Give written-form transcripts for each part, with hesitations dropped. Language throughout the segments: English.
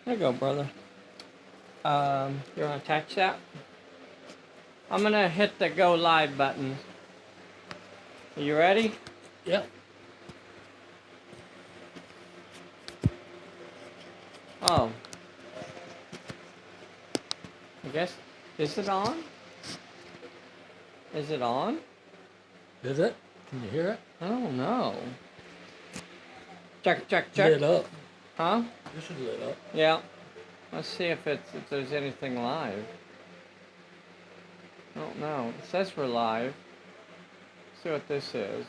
There you go, brother. You want to attach that? I'm going to hit the go live button. Are you ready? Yep. Oh. I guess. Is it on? Is it on? Is it? Can you hear it? I don't know. Check, check, check. Lit up. Huh? This is lit up. Yeah. Let's see if there's anything live. I don't know. It says we're live. Let's see what this is.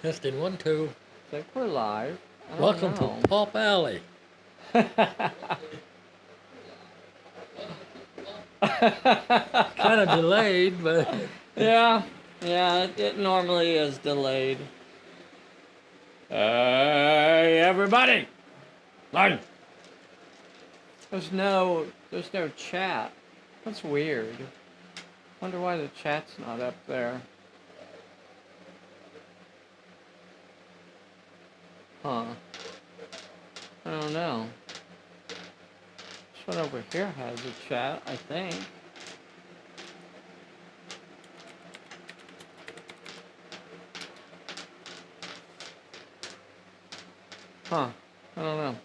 Testing 1, 2. I think we're live. I don't Welcome know. to Pulp Alley. Kind of delayed, but Yeah, it normally is delayed. Hey, everybody! Line! There's no chat. That's weird. Wonder why the chat's not up there. Huh. I don't know. This one over here has a chat, I think. Huh. I don't know.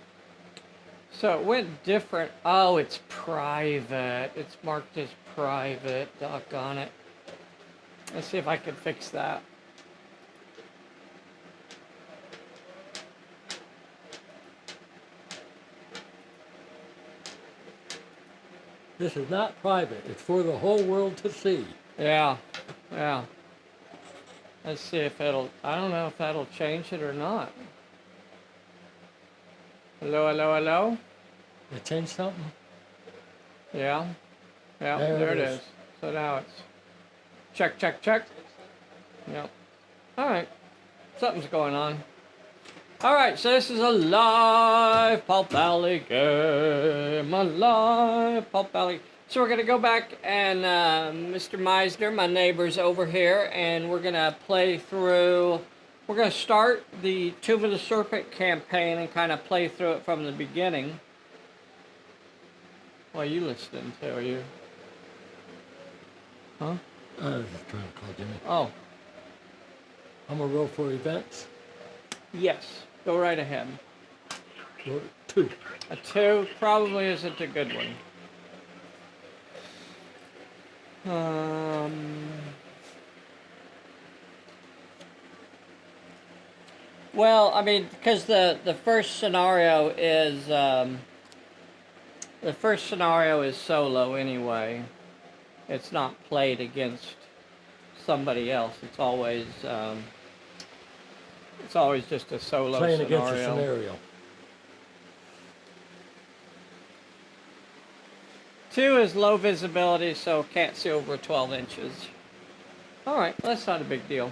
So it went different. Oh, it's private. It's marked as private. Doggone it. Let's see if I can fix that. this is not private. It's for the whole world to see. Yeah. Yeah. Let's see if it'll... I don't know if that'll change it or not. Hello, hello, hello? It changed something? Yeah. Yeah, There there it it is. is. So now it's... Check, check, check. Yep. Alright. Something's going on. Alright, so this is a live Pulp Alley game. A live Pulp Alley. So we're going to go back and Mr. Meisner, my neighbor's over here, and we're going to play through... We're going to start the Tomb of the Serpent campaign and kind of play through it from the beginning. What are you listening to? Are you... Huh? I was just trying to call Jimmy. Oh, I'm going to roll for events. yes. Go right ahead. Roll 2. A 2 probably isn't a good one. Well, I mean, because the first scenario is solo anyway. It's not played against somebody else. It's always just a solo Playing scenario. against a scenario. 2 is low visibility, so can't see over 12 inches. Alright, that's not a big deal.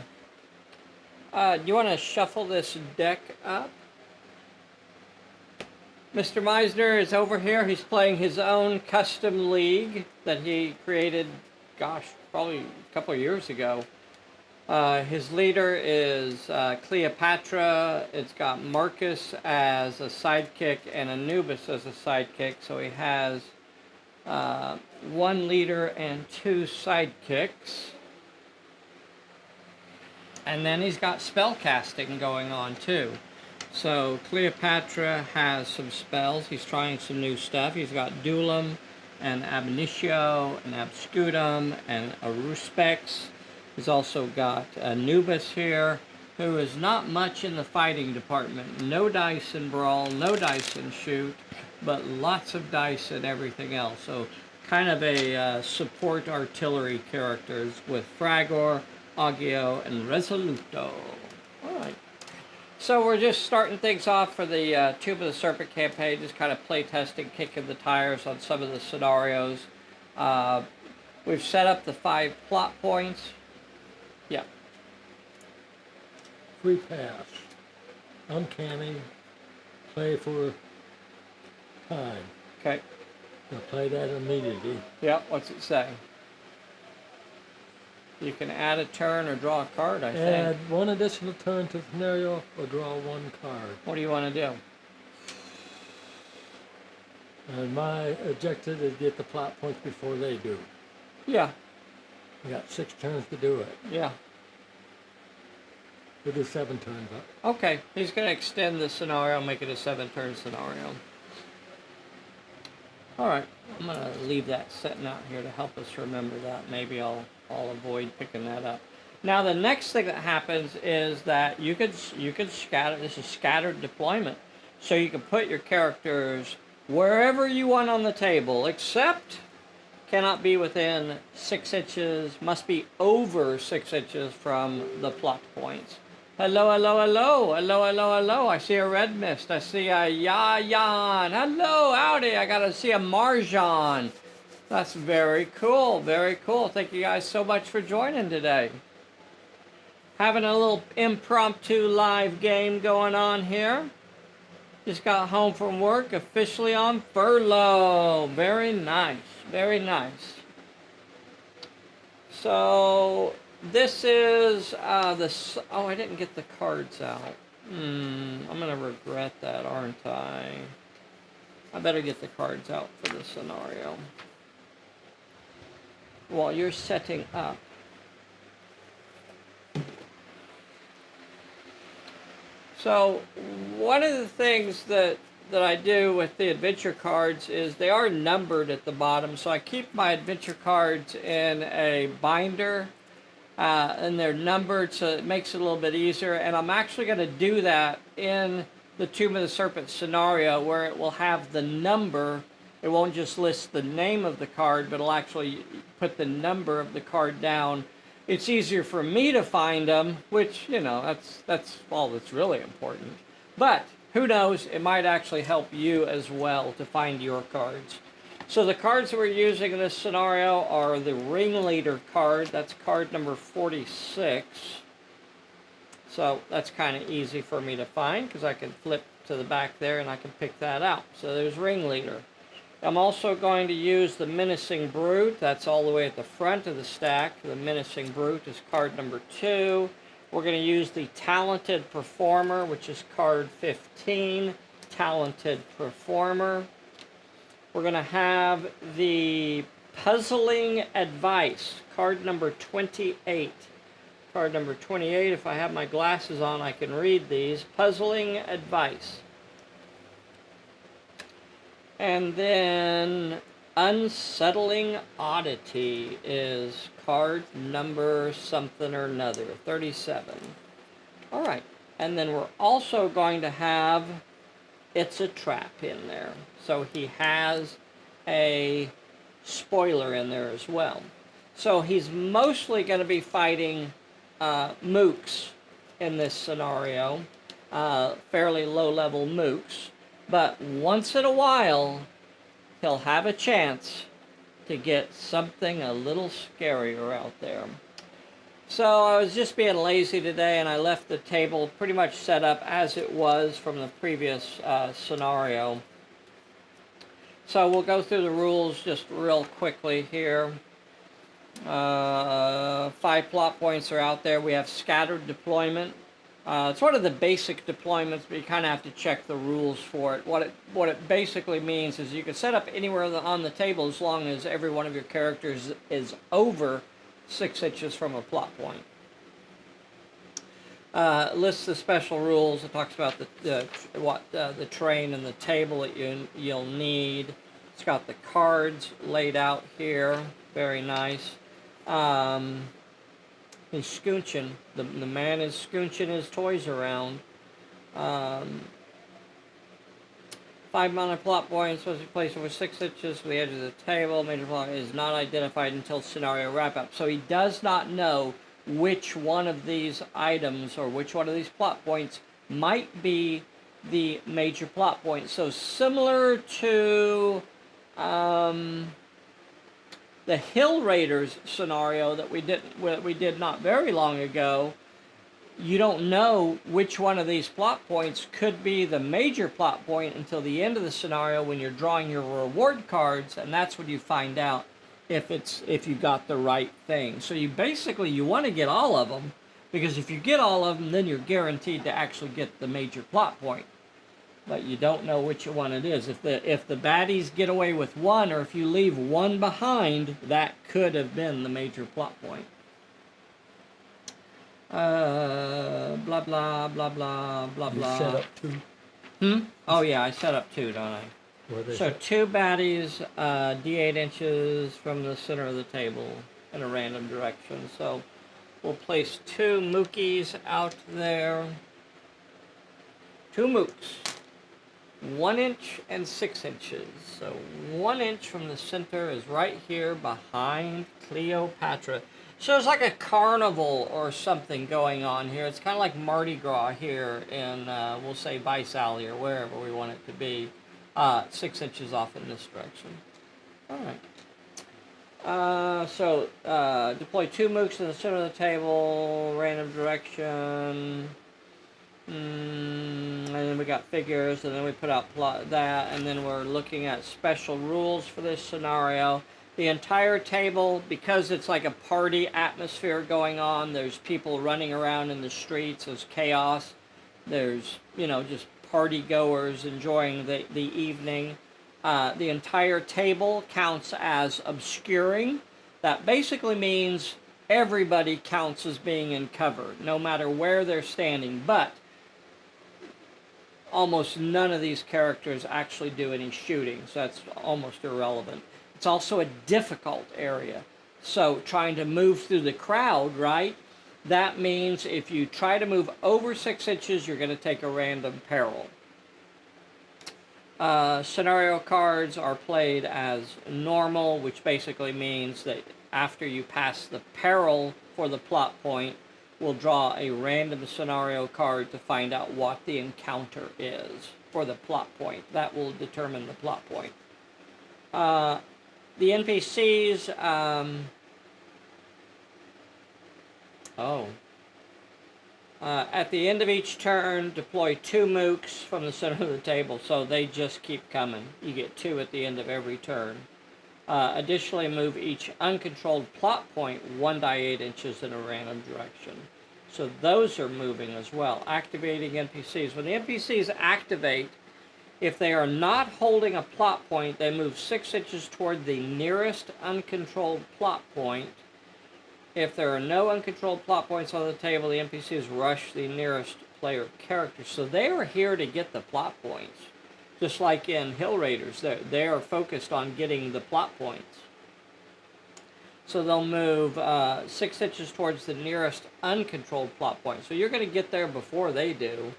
Do you want to shuffle this deck up? Mr. Meisner is over here. He's playing his own custom league that he created, gosh, probably a couple of years ago. His leader is Cleopatra. It's got Marcus as a sidekick and Anubis as a sidekick. So he has 1 leader and 2 sidekicks. And then he's got spell casting going on too. So Cleopatra has some spells. He's trying some new stuff. He's got Dulum and Ab Initio and Abscutum and Aruspex. He's also got Anubis here, who is not much in the fighting department. No dice in Brawl, no dice in Shoot, but lots of dice and everything else. So kind of a support artillery characters with Fragor, Agio, and Resoluto. Alright. So we're just starting things off for the Tomb of the Serpent campaign, just kind of play testing, kicking the tires on some of the scenarios. We've set up the 5 plot points. Yeah. Free pass. Uncanny. Play for time. Okay. I'll play that immediately. Yeah, what's it say? You can add a turn or draw a card, I Add think. one additional turn to the scenario or draw one card. What do you want to do? And my objective is get the plot points before they do. Yeah, We got 6 turns to do it. yeah. We'll do 7 turns up. Okay, he's going to extend the scenario, make it a 7-turn scenario. All right, I'm going to leave that sitting out here to help us remember that. Maybe I'll avoid picking that up. Now the next thing that happens is that you could scatter. This is scattered deployment, so you can put your characters wherever you want on the table, except cannot be within 6 inches, must be over 6 inches from the plot points. Hello, hello, hello, hello, hello, hello. I see a red mist. I see a Yayan. Hello, howdy. I got to see a Marjan. That's very cool, very cool. Thank you guys so much for joining today. Having a little impromptu live game going on here. Just got home from work, officially on furlough. Very nice, very nice. So this is oh, I didn't get the cards out. I'm gonna regret that, aren't I? I better get the cards out for this scenario. While you're setting up. So one of the things that I do with the adventure cards is they are numbered at the bottom. So I keep my adventure cards in a binder and they're numbered, so it makes it a little bit easier. And I'm actually going to do that in the Tomb of the Serpent scenario, where it will have the number. It won't just list the name of the card, but it'll actually put the number of the card down. It's easier for me to find them, which, you know, that's all that's really important. But who knows, it might actually help you as well to find your cards. So the cards that we're using in this scenario are the Ringleader card. That's card number 46. So that's kind of easy for me to find because I can flip to the back there and I can pick that out. So there's Ringleader. I'm also going to use the Menacing Brute. That's all the way at the front of the stack. The Menacing Brute is card number 2. We're going to use the Talented Performer, which is card 15. Talented Performer. We're going to have the Puzzling Advice, card number 28. Card number 28, if I have my glasses on, I can read these. Puzzling Advice. And then Unsettling Oddity is card number something or another, 37. All right, and then we're also going to have It's a Trap in there. So he has a spoiler in there as well. So he's mostly going to be fighting mooks in this scenario, fairly low-level mooks. But once in a while, he'll have a chance to get something a little scarier out there. So I was just being lazy today, and I left the table pretty much set up as it was from the previous scenario. So we'll go through the rules just real quickly here. 5 plot points are out there. We have scattered deployment. It's one of the basic deployments, but you kind of have to check the rules for it. What it basically means is you can set up anywhere on the table as long as every one of your characters is over 6 inches from a plot point. Lists the special rules. It talks about the train and the table that you'll need. It's got the cards laid out here. Very nice. He's scoonching. The man is scoonching his toys around. 5 mana plot point supposed to be placed over 6 inches from the edge of the table. Major plot is not identified until scenario wrap up. So he does not know which one of these items or which one of these plot points might be the major plot point. So similar to the Hill Raiders scenario that we did not very long ago, you don't know which one of these plot points could be the major plot point until the end of the scenario when you're drawing your reward cards, and that's when you find out if you got the right thing. So you basically you want to get all of them, because if you get all of them, then you're guaranteed to actually get the major plot point. But you don't know which one it is. If the baddies get away with one, or if you leave one behind, that could have been the major plot point. Blah blah blah blah blah You blah. set up 2. Oh yeah, I set up 2, don't I? So 2 baddies, D8 inches from the center of the table in a random direction. So we'll place 2 mookies out there. 2 mooks. 1 inch and 6 inches. So 1 inch from the center is right here behind Cleopatra. So it's like a carnival or something going on here. It's kind of like Mardi Gras here in, we'll say, Vice Alley or wherever we want it to be. 6 inches off in this direction. All right. So deploy 2 mooks in the center of the table, random direction. And then we got figures, and then we put out that, and then we're looking at special rules for this scenario. The entire table, because it's like a party atmosphere going on, there's people running around in the streets, there's chaos, there's, just party goers enjoying the evening. The entire table counts as obscuring. That basically means everybody counts as being in cover, no matter where they're standing, but almost none of these characters actually do any shooting, so that's almost irrelevant. It's also a difficult area. So trying to move through the crowd, right? That means if you try to move over 6 inches, you're going to take a random peril. Scenario cards are played as normal, which basically means that after you pass the peril for the plot point, we'll draw a random scenario card to find out what the encounter is for the plot point. That will determine the plot point. The NPCs, at the end of each turn, deploy 2 mooks from the center of the table, so they just keep coming. You get 2 at the end of every turn. Additionally, move each uncontrolled plot point 1 die 8 inches in a random direction. So those are moving as well. Activating NPCs. When the NPCs activate, if they are not holding a plot point, they move 6 inches toward the nearest uncontrolled plot point. If there are no uncontrolled plot points on the table, the NPCs rush the nearest player character. So they are here to get the plot points. Just like in Hill Raiders, they are focused on getting the plot points. So they'll move 6 inches towards the nearest uncontrolled plot point. So you're going to get there before they do,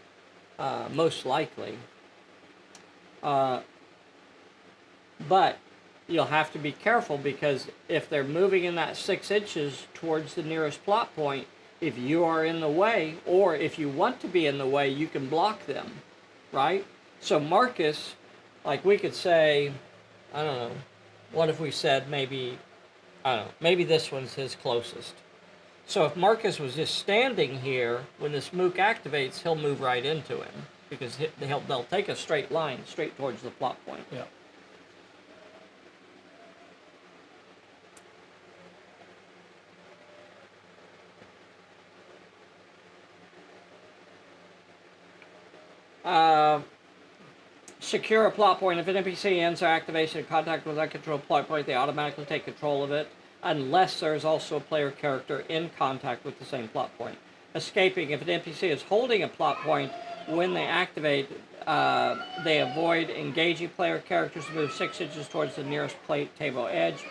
most likely. But you'll have to be careful, because if they're moving in that 6 inches towards the nearest plot point, if you are in the way, or if you want to be in the way, you can block them, right? So Marcus, like we could say, I don't know, what if we said maybe, I don't know, maybe this one's his closest. So if Marcus was just standing here, when this mook activates, he'll move right into him, because they'll take a straight line straight towards the plot point. Yeah. Secure a plot point. If an NPC ends their activation in contact with that controlled plot point, they automatically take control of it, unless there is also a player character in contact with the same plot point. Escaping. If an NPC is holding a plot point, when they activate, they avoid engaging player characters to move 6 inches towards the nearest table edge.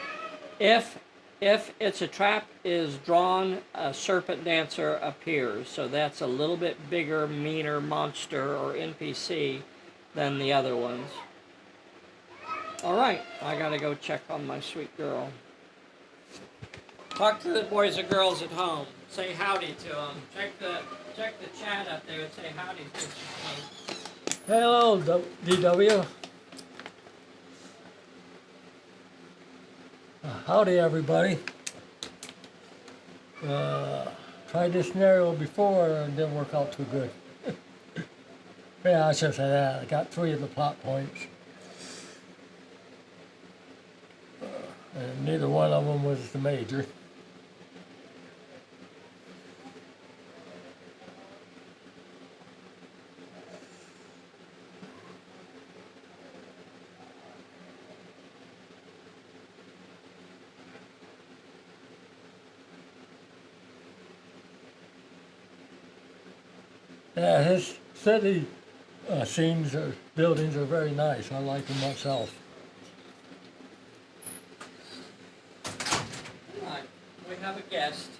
If it's a trap is drawn, a serpent dancer appears. So that's a little bit bigger, meaner monster or NPC than the other ones. Alright, I gotta go check on my sweet girl. Talk to the boys and girls at home. Say howdy to them. Check the chat up there and say howdy to them. Hello, DW. Howdy, everybody. Tried this scenario before and it didn't work out too good. Yeah, I should say that. I got 3 of the plot points. And neither one of them was the major. Yeah, his city scenes or buildings are very nice. I like them myself. All right, we have a guest.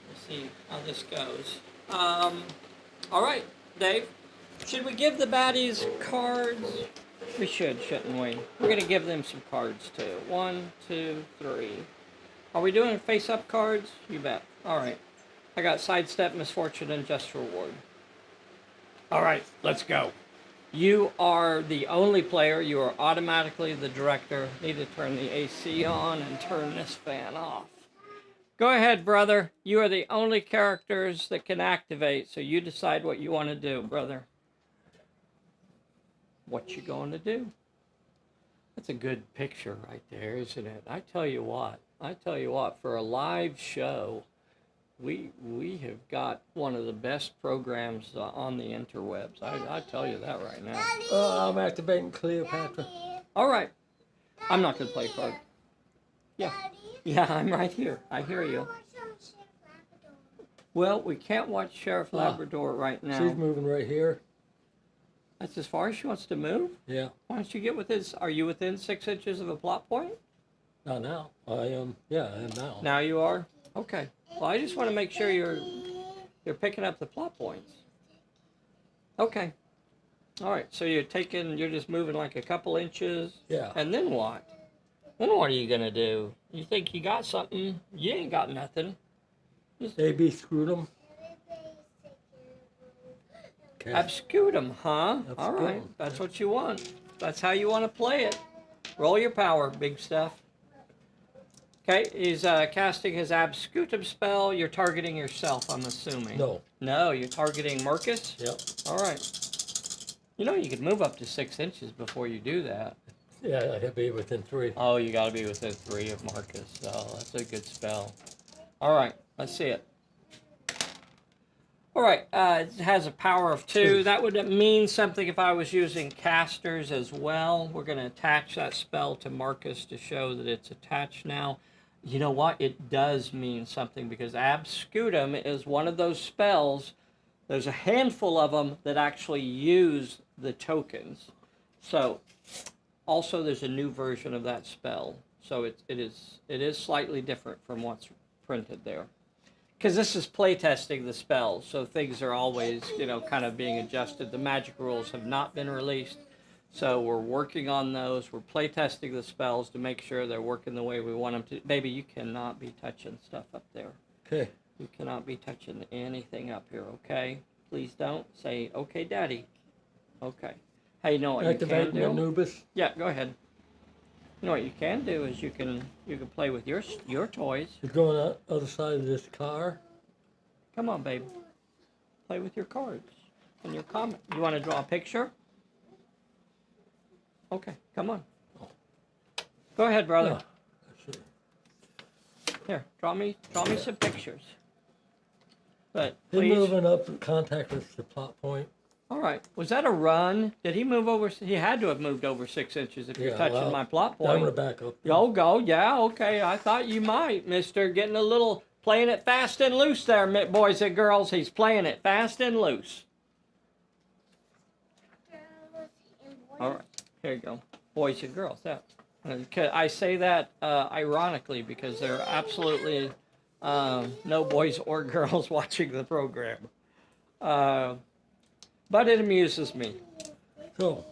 Let's see how this goes. All right, Dave. Should we give the baddies cards? We should, shouldn't we? We're going to give them some cards too. 1, 2, 3. Are we doing face-up cards? You bet. All right. I got sidestep, misfortune, and just reward. All right, let's go. You are the only player. You are automatically the director. Need to turn the AC on and turn this fan off. Go ahead, brother. You are the only characters that can activate, so you decide what you want to do, brother. What you going to do? That's a good picture right there, isn't it? I tell you what, for a live show, we have got one of the best programs on the interwebs. I tell you that right now. I'm activating Cleopatra. All right. I'm not going to play a card. Yeah. Yeah, I'm right here. I hear you. Well, we can't watch Sheriff Labrador right now. She's moving right here. That's as far as she wants to move? Yeah. Why don't you get within, are you within 6 inches of a plot point? Not now. I am, yeah, I am now. Now you are? Okay. Well, I just want to make sure you're picking up the plot points. Okay. All right. So you're just moving like a couple inches. Yeah. And then what? Then what are you gonna do? You think you got something? You ain't got nothing. AB Scrotum. Okay. Abscutum, huh? Abscutum. All right. That's what you want. That's how you want to play it. Roll your power, big stuff. Okay, he's casting his Abscutum spell. You're targeting yourself, I'm assuming. No. No, you're targeting Marcus? Yep. All right. You know, you could move up to 6 inches before you do that. Yeah, I have to be within 3. Oh, you got to be within 3 of Marcus. Oh, that's a good spell. All right, let's see it. All right, it has a power of 2. That would mean something if I was using casters as well. We're going to attach that spell to Marcus to show that it's attached now. You know what? It does mean something because Abscutum is one of those spells. There's a handful of them that actually use the tokens. So, also there's a new version of that spell. So it is slightly different from what's printed there. Because this is playtesting the spells, so things are always, kind of being adjusted. The magic rules have not been released, so we're working on those. We're playtesting the spells to make sure they're working the way we want them to. Baby, you cannot be touching stuff up there. Okay. You cannot be touching anything up here, okay? Please don't. Say, okay, Daddy. Okay. Hey, you know what you can Activating do? Anubis. Yeah, go ahead. You know what you can do is you can play with your toys. She's going on the other side of this car. Come on, babe. Play with your cards and your comment. You want to draw a picture? Okay, come on. Go ahead, brother. Yeah. Here, draw me some pictures. But He's please. moving up in contact with the plot point. All right. Was that a run? Did he move over? He had to have moved over 6 inches if you're touching my plot point. I'm going to back up. Oh, go. Yeah, okay. I thought you might, mister. Getting a little, playing it fast and loose there, boys and girls. He's playing it fast and loose. All right. Here you go. Boys and girls. Yeah. I say that ironically because there are absolutely no boys or girls watching the program. But it amuses me. So.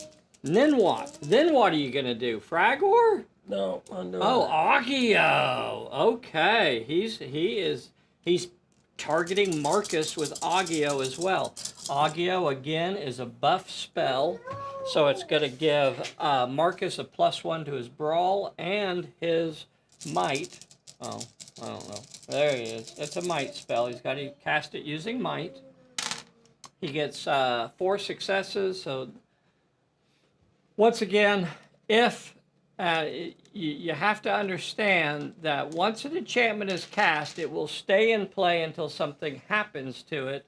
And then what? Then what are you going to do? Fragor? No, I'm doing Oh, Agio. Okay. He's targeting Marcus with Agio as well. Agio, again, is a buff spell. So it's going to give Marcus a +1 to his brawl and his might. Oh, I don't know. There he is. It's a might spell. He's got to cast it using might. He gets 4 successes. So once again, if You have to understand that once an enchantment is cast, it will stay in play until something happens to it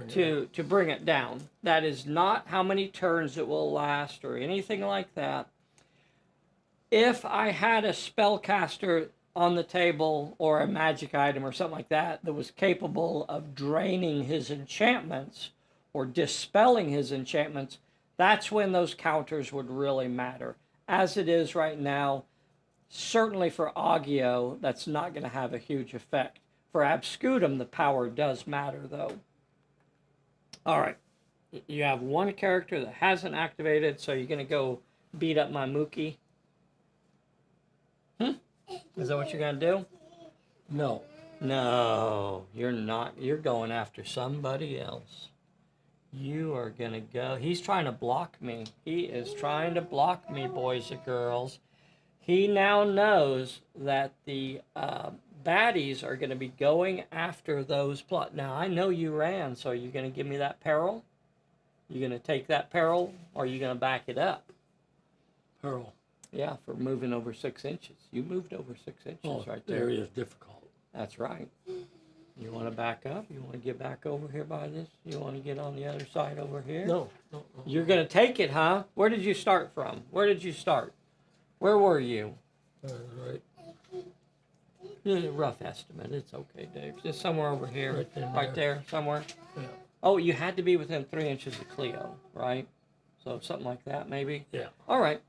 to bring it down. That is not how many turns it will last or anything like that. If I had a spellcaster on the table or a magic item or something like that that was capable of draining his enchantments or dispelling his enchantments, that's when those counters would really matter. As it is right now, certainly for Agio, that's not going to have a huge effect. For Abscutum, the power does matter, though. All right. You have one character that hasn't activated, so you're going to go beat up my Mookie. Is that what you're going to do? No. No, you're not. You're going after somebody else. You are going to go. He's trying to block me. He is trying to block me, boys and girls. He now knows that the baddies are going to be going after those plot. Now, I know you ran, so you're going to give me that peril? You're going to take that peril, or are you going to back it up? Peril. Yeah, for moving over 6 inches. You moved over 6 inches right there. The area is difficult. That's right. You want to back up? You want to get back over here by this? You want to get on the other side over here? No. You're going to take it, huh? Where did you start from? Where did you start? Where were you? Right. Rough estimate. It's okay, Dave. Just somewhere over here. Right there, somewhere. Yeah. Oh, you had to be within 3 inches of Cleo, right? So something like that, maybe? Yeah. All right.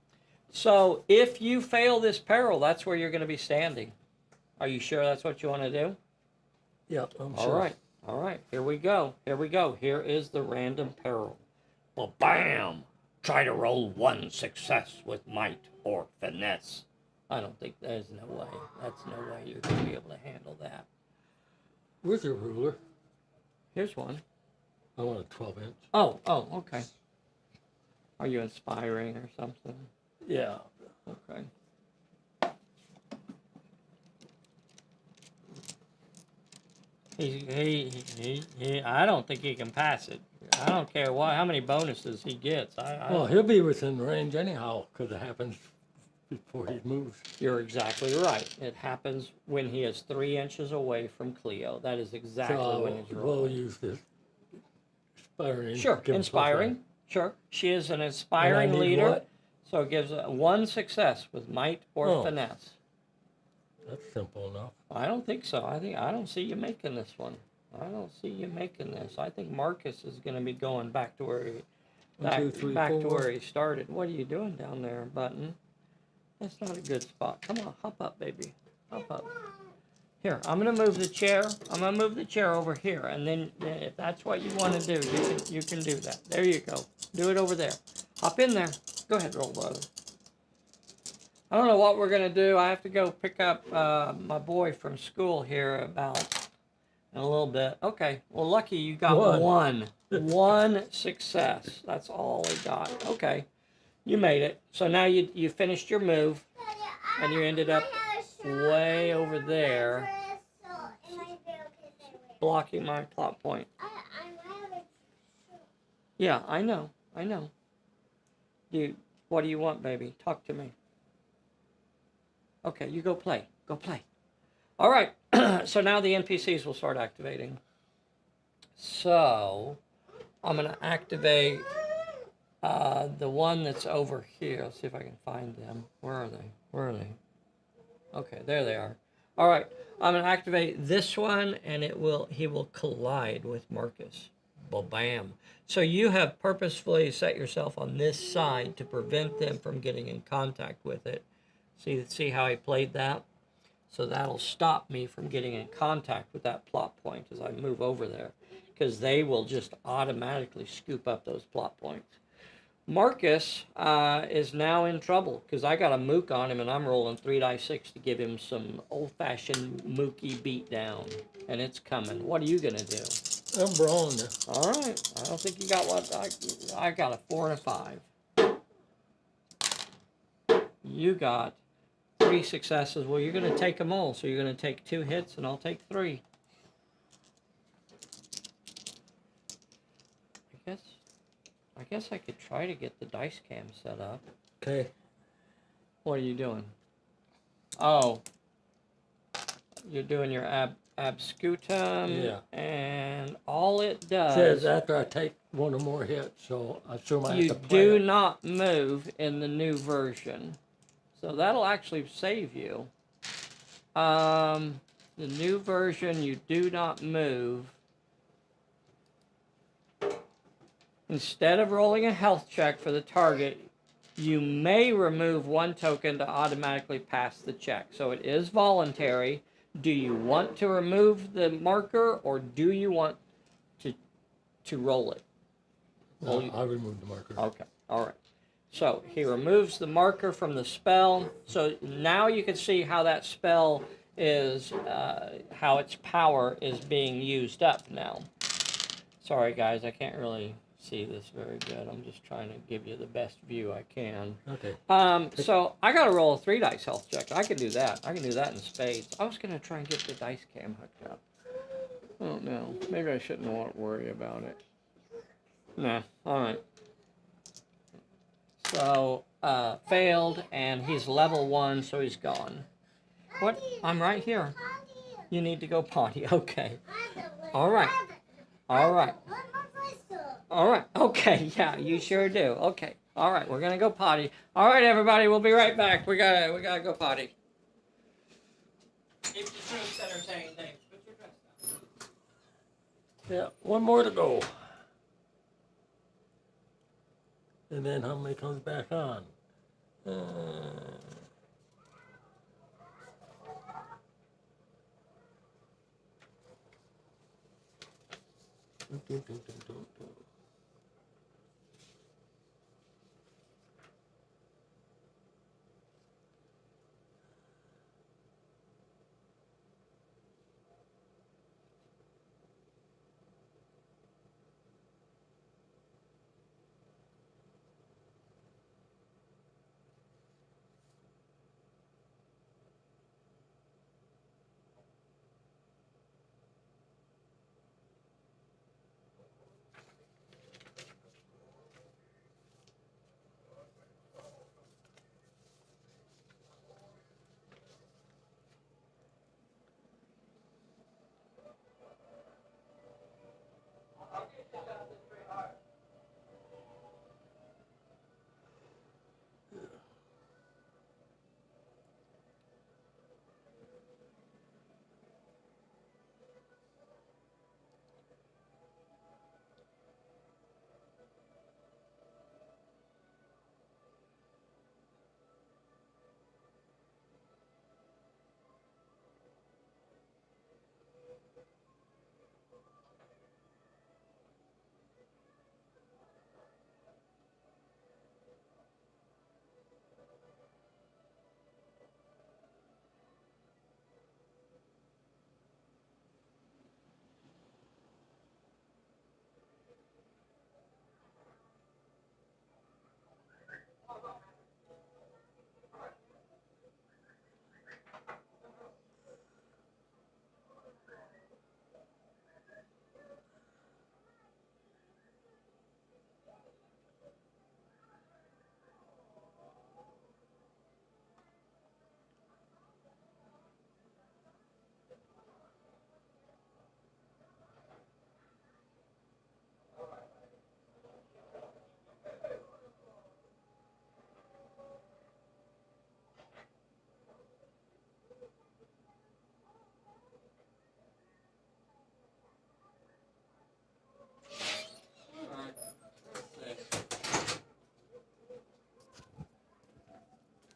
So if you fail this peril, that's where you're going to be standing. Are you sure that's what you want to do? Yeah, I'm sure. All right. Here we go. Here is the random peril. Well, bam! Try to roll 1 success with might or finesse. I don't think there's no way. That's no way you're going to be able to handle that. Where's your ruler? Here's one. I want a 12-inch. Oh, okay. Are you inspiring or something? Yeah. Okay. I don't think he can pass it. I don't care how many bonuses he gets. Well, he'll be within range anyhow, because it happens before he moves. You're exactly right. It happens when he is 3 inches away from Cleo. That is exactly when he's rolling. We'll use this inspiring. Sure, inspiring. Sure. She is an inspiring leader. What? So it gives 1 success with might or finesse. That's simple enough. I don't think so. I don't see you making this one. I don't see you making this. I think Marcus is going to be going back to where to where he started. What are you doing down there, Button? That's not a good spot. Come on, hop up, baby. Hop up. Here, I'm going to move the chair. I'm going to move the chair over here, and then if that's what you want to do, you can do that. There you go. Do it over there. Hop in there. Go ahead, roll, brother. I don't know what we're going to do. I have to go pick up my boy from school here in a little bit. Okay. Well, lucky you got one success. That's all he got. Okay. You made it. So now you finished your move, and you ended up way over there, blocking my plot point. Yeah, I know. What do you want, baby? Talk to me. Okay, you go play. Go play. All right. So now the NPCs will start activating. So I'm going to activate the one that's over here. Let's see if I can find them. Where are they? Okay, there they are. All right. I'm going to activate this one, and he will collide with Marcus. Bam. So you have purposefully set yourself on this side to prevent them from getting in contact with it. See how I played that? So that'll stop me from getting in contact with that plot point as I move over there, because they will just automatically scoop up those plot points. Marcus is now in trouble because I got a mook on him, and I'm rolling 3 dice 6 to give him some old-fashioned mookie beat down, and it's coming. What are you gonna do? I'm brawling you. All right. I don't think you got what I got. A 4 and a 5. You got 3 successes. Well, you're going to take them all. So you're going to take 2 hits, and I'll take 3. I guess I could try to get the dice cam set up. Okay. What are you doing? Oh, you're doing your abscutum. Yeah. And all it It does. says after I take one or more hits, so I assume I have You to play do it. not move in the new version. So that'll actually save you. The new version, you do not move. Instead of rolling a health check for the target, you may remove one token to automatically pass the check. So it is voluntary. Do you want to remove the marker, or do you want to roll it? No, I removed the marker. Okay, all right. So he removes the marker from the spell. So now you can see how that spell is, how its power is being used up now. Sorry guys, I can't really see this very good. I'm just trying to give you the best view I can. Okay. So I gotta roll a 3 dice health check. I can do that. I can do that in spades. I was gonna try and get the dice cam hooked up. I don't know. Maybe I shouldn't worry about it. Nah, alright. So, failed, and he's level 1, so he's gone. What? I'm right here. You need to go potty. Okay. Alright. Alright. Alright. Okay, yeah, you sure do. Okay. Alright, we're gonna go potty. Alright, everybody, we'll be right back. We gotta go potty. Keep the troops entertained. Thanks. Put your dress down. Yeah, one more to go. And then how many comes back on?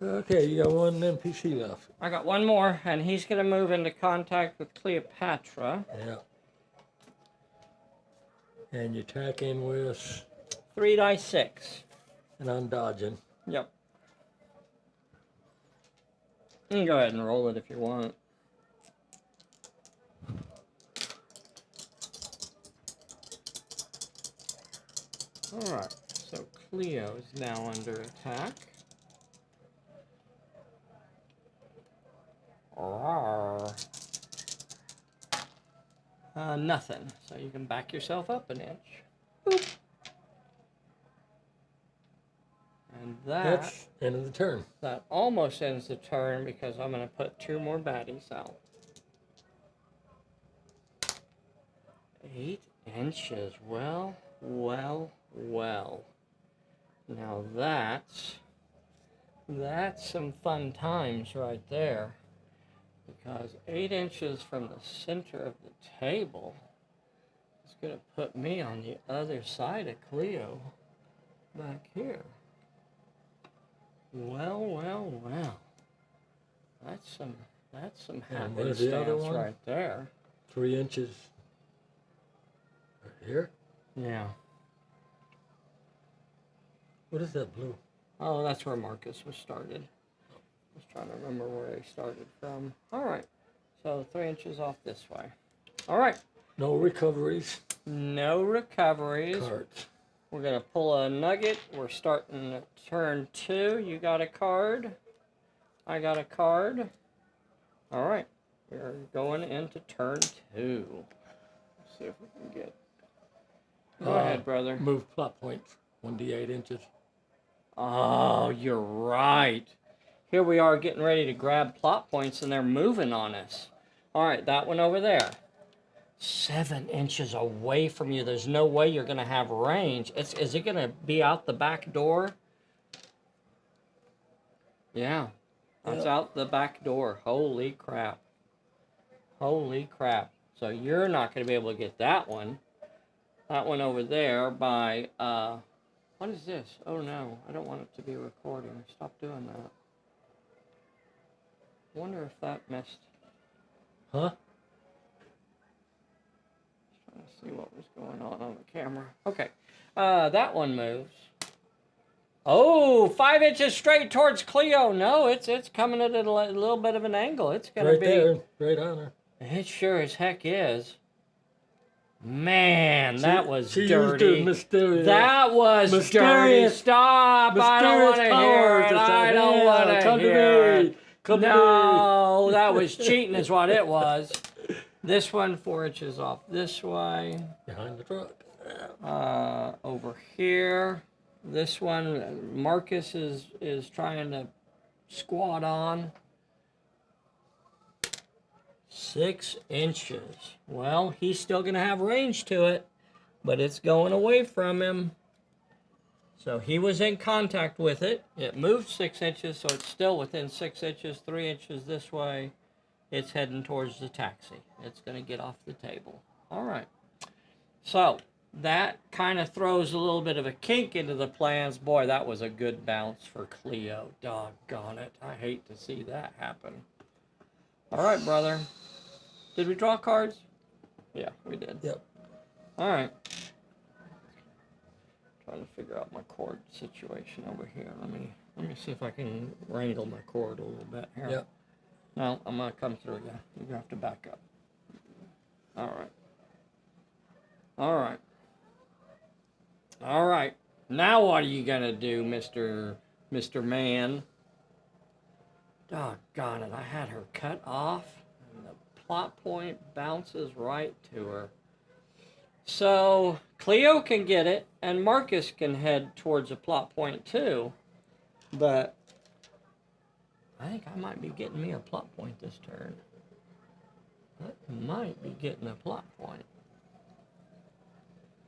Okay, you got one NPC left. I got one more, and he's gonna move into contact with Cleopatra. Yeah. And you attack in with, 3 dice 6. and I'm dodging. Yep. You can go ahead and roll it if you want. Alright, so Cleo is now under attack. Nothing. So you can back yourself up an inch. Boop. And that... End of the turn. That almost ends the turn because I'm going to put 2 more baddies out. 8 inches. Well, well, well. Now that's some fun times right there. Because 8 inches from the center of the table is going to put me on the other side of Cleo back here. Well, well, well. That's some where's the other happenstance one? right there. 3 inches. Right here. Yeah. What is that blue? Oh, that's where Marcus was started. I was trying to remember where he started from. All right. So 3 inches off this way. All right. No recoveries. No recoveries. Cards. We're going to pull a nugget. We're starting at turn 2. You got a card. I got a card. All right. We're going into turn 2. Let's see if we can get... Go ahead, brother. Move plot points. 1d8 inches. Oh, you're right. Here we are getting ready to grab plot points, and they're moving on us. All right, that one over there. 7 inches away from you. There's no way you're going to have range. Is it going to be out the back door? Yeah, that's out the back door. Holy crap. Holy crap. So you're not going to be able to get that one. That one over there by... what is this? Oh no, I don't want it to be recording. Stop doing that. I wonder if that messed... Huh? Trying to see what was going on the camera. Okay, that one moves. Oh, 5 inches straight towards Cleo. No, it's coming at a little bit of an angle. It's going to be... Right there, right on her. It sure as heck is. Man, that was she dirty. Used mysterious, that was dirty. Stop! I don't want to hear it. I don't want to hear it. No, that was cheating is what it was. This one, 4 inches off this way. Behind the truck. Over here. This one, Marcus is trying to squat on. 6 inches. Well, he's still going to have range to it, but it's going away from him. So he was in contact with it. It moved 6 inches, so it's still within 6 inches, 3 inches this way. It's heading towards the taxi. It's going to get off the table. All right. So that kind of throws a little bit of a kink into the plans. Boy, that was a good bounce for Cleo. Doggone it. I hate to see that happen. All right, brother. Did we draw cards? Yeah, we did. Yep. All right. Trying to figure out my cord situation over here. Let me see if I can wrangle my cord a little bit here. Yep. No, I'm gonna come through you. You're gonna have to back up. All right. All right. All right. Now what are you gonna do, Mr. Man? Doggone it! I had her cut off, and the plot point bounces right to her. So Cleo can get it, and Marcus can head towards a plot point too. But I think I might be getting me a plot point this turn. I might be getting a plot point.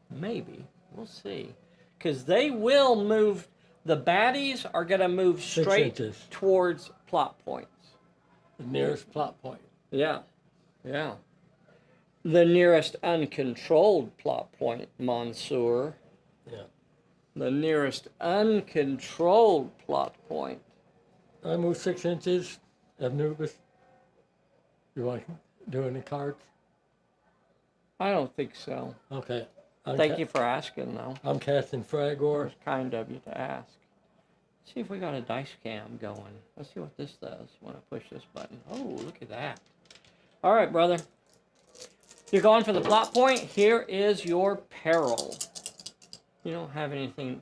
Maybe. We'll see. Because they will move, the baddies are going to move 6 straight inches. towards plot points. The nearest plot point. Yeah. Yeah. The nearest uncontrolled plot point, Monsieur. Yeah. The nearest uncontrolled plot point. I moved 6 inches. Anubis. You want to do any cards? I don't think so. Okay. Thank you for asking, though. I'm casting Fragor. It's kind of you to ask. Let's see if we got a dice cam going. Let's see what this does when I push this button. Oh, look at that. All right, brother. You're going for the plot point. Here is your peril. You don't have anything.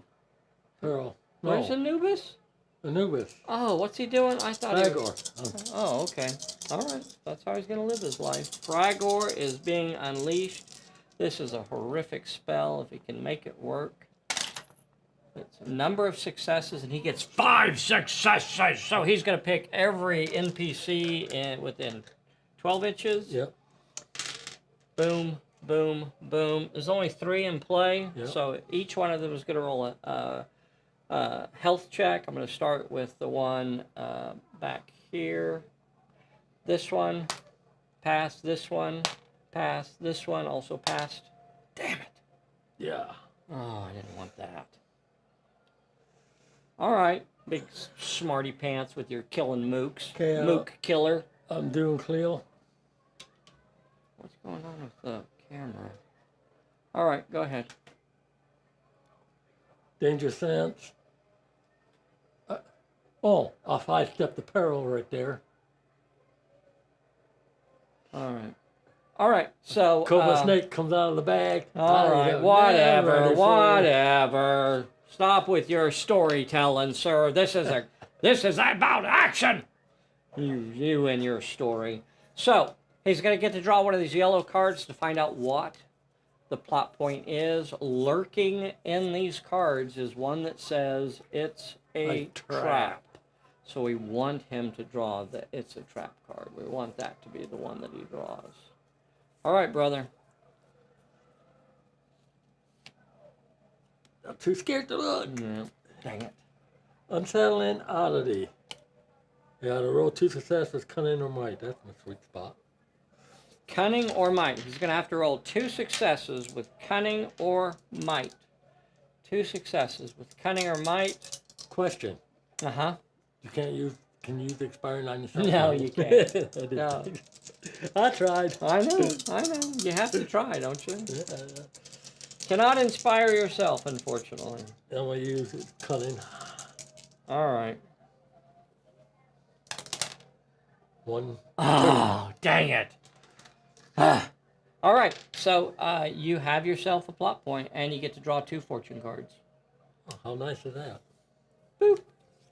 Peril. No. Where's Anubis? Anubis. Oh, what's he doing? I thought he was... Fragor. Oh, okay. All right. That's how he's going to live his life. Fragor is being unleashed. This is a horrific spell if he can make it work. It's a number of successes, and he gets 5 successes. So he's going to pick every NPC within 12 inches. Yep. Boom, boom, boom. There's only 3 in play, Yep. so each one of them is going to roll a health check. I'm going to start with the one back here. This one, passed. This one, passed. This one, also passed. Damn it. Yeah. Oh, I didn't want that. All right, big smarty pants with your killing mooks. Okay, Mook killer. I'm doing Cleo. What's going on with the camera? All right, go ahead. Danger sense. Oh, I'll 5-step the peril right there. All right. All right, so... Cobra snake comes out of the bag. All right, whatever. Stop with your storytelling, sir. This is about action. You and your story. So, he's going to get to draw one of these yellow cards to find out what the plot point is. Lurking in these cards is one that says it's a trap. So we want him to draw the it's a trap card. We want that to be the one that he draws. All right, brother. I'm too scared to look. Yeah. Dang it. Unsettling oddity. Yeah, to roll 2 successes, cunning or might. That's my sweet spot. Cunning or might. He's going to have to roll 2 successes with cunning or might. 2 successes with cunning or might. Question. Uh-huh. You can't use, can you use expiring on yourself? No, you can't. I didn't No. think- I tried. I know. You have to try, don't you? Yeah. Cannot inspire yourself, unfortunately. I'm going to use it, cunning. All right. 1. Oh, dang it. All right, so you have yourself a plot point, and you get to draw 2 fortune cards. Oh, how nice is that? Boop,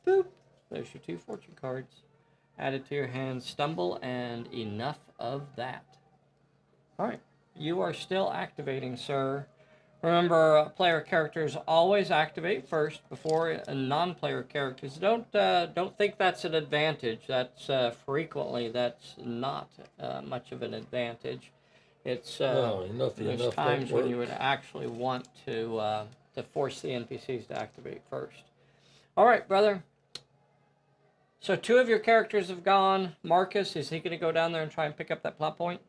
boop. There's your 2 fortune cards. Add it to your hand, stumble, and enough of that. All right, you are still activating, sir. Remember, player characters always activate first before non-player characters. Don't think that's an advantage. That's frequently that's not much of an advantage. It's there's times when you would actually want to force the NPCs to activate first. All right, brother. So 2 of your characters have gone. Marcus, is he going to go down there and try and pick up that plot point?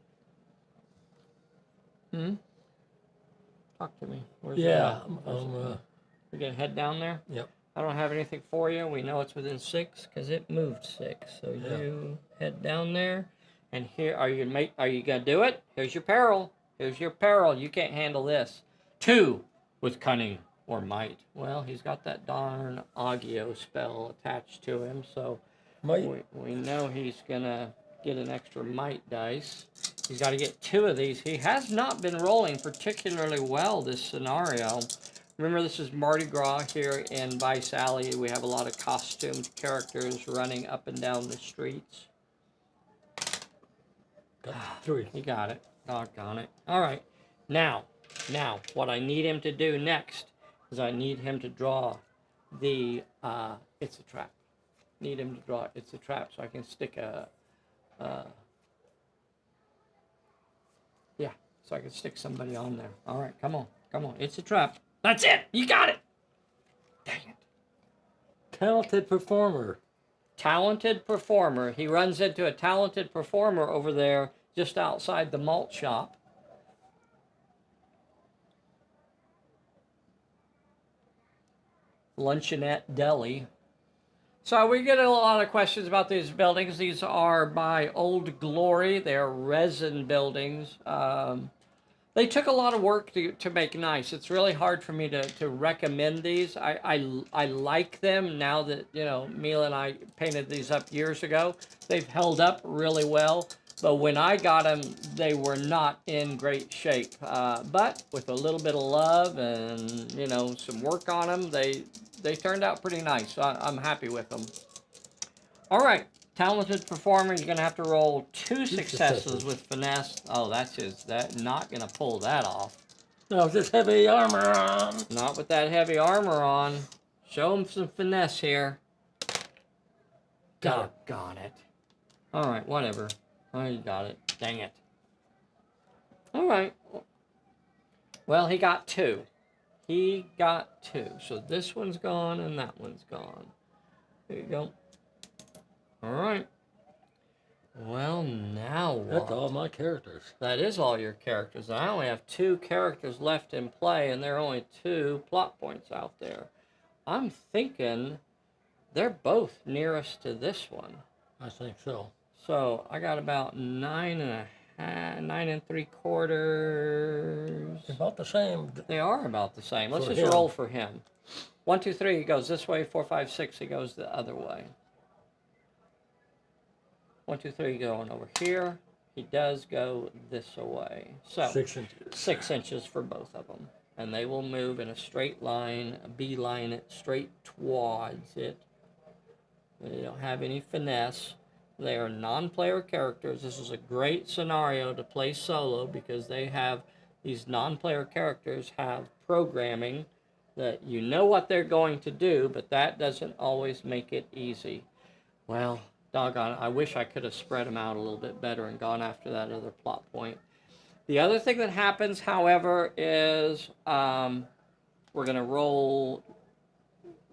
Talk to me. Where's Yeah. we're going to head down there? Yep. I don't have anything for you. We know it's within 6 because it moved 6. So Yeah. you head down there. And here, are you going to do it? Here's your peril. Here's your peril. You can't handle this. 2 with cunning or might. Well, he's got that darn Agio spell attached to him, so we know he's going to get an extra might dice. He's got to get 2 of these. He has not been rolling particularly well this scenario. Remember, this is Mardi Gras here in Vice Alley. We have a lot of costumed characters running up and down the streets. Got 3. He got it. Doggone it. All right. Now, what I need him to do next is I need him to draw the it's a trap. Need him to draw it's a trap so I can stick so I can stick somebody on there. All right, come on. It's a trap. That's it. You got it. Dang it. Talented performer. Talented performer. He runs into a talented performer over there just outside the malt shop. Luncheonette Deli. So we get a lot of questions about these buildings. These are by Old Glory. They're resin buildings. They took a lot of work to make nice. It's really hard for me to recommend these. I like them now that, you know, Mila and I painted these up years ago. They've held up really well. But when I got them, they were not in great shape. But with a little bit of love and, you know, some work on them, they turned out pretty nice. So I'm happy with them. All right. Talented performer, you're going to have to roll 2 successes with finesse. Oh, that's not going to pull that off. No, just heavy armor on. Not with that heavy armor on. Show him some finesse here. Doggone it. Alright, whatever. Oh, you got it. Dang it. Alright. Well, he got 2. He got 2. So this one's gone and that one's gone. There you go. Alright. Well, now what? That's all my characters. That is all your characters. I only have 2 characters left in play, and there are only 2 plot points out there. I'm thinking they're both nearest to this one. I think so. So I got about 9 3/4. About the same. They are about the same. Let's For just him. roll for him. 1, 2, 3. He goes this way. 4, 5, 6. He goes the other way. 1, 2, 3, going over here. He does go this way. So 6 inches. 6 inches for both of them. And they will move in a straight line, beeline it straight towards it. They don't have any finesse. They are non-player characters. This is a great scenario to play solo because they have, these non-player characters have programming that you know what they're going to do, but that doesn't always make it easy. Well, doggone it, I wish I could have spread them out a little bit better and gone after that other plot point. The other thing that happens, however, is we're going to roll,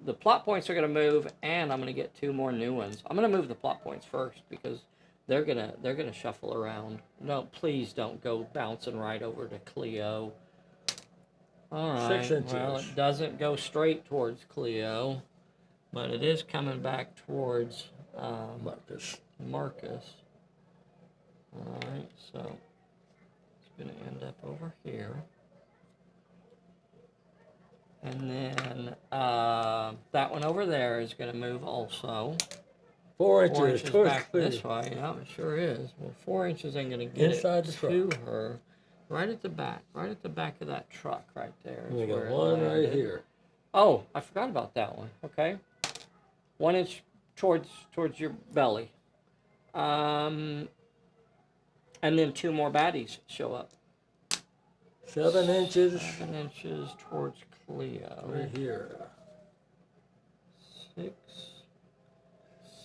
the plot points are going to move, and I'm going to get 2 more new ones. I'm going to move the plot points first because they're gonna shuffle around. No, please don't go bouncing right over to Cleo. All right. 6 inches. Well, it doesn't go straight towards Cleo, but it is coming back towards Marcus. All right, so it's going to end up over here. And then that one over there is going to move also. 4 4 inches inches towards back clear. this way. Yeah, it sure is. Well, 4 inches ain't going to get Inside it the to truck. her. Right at the back of that truck right there. is We where got it one right landed. here. Oh, I forgot about that one. Okay. 1 inch towards your belly. And then 2 more baddies show up. 7 inches 7 inches towards Cleo. right here. 6,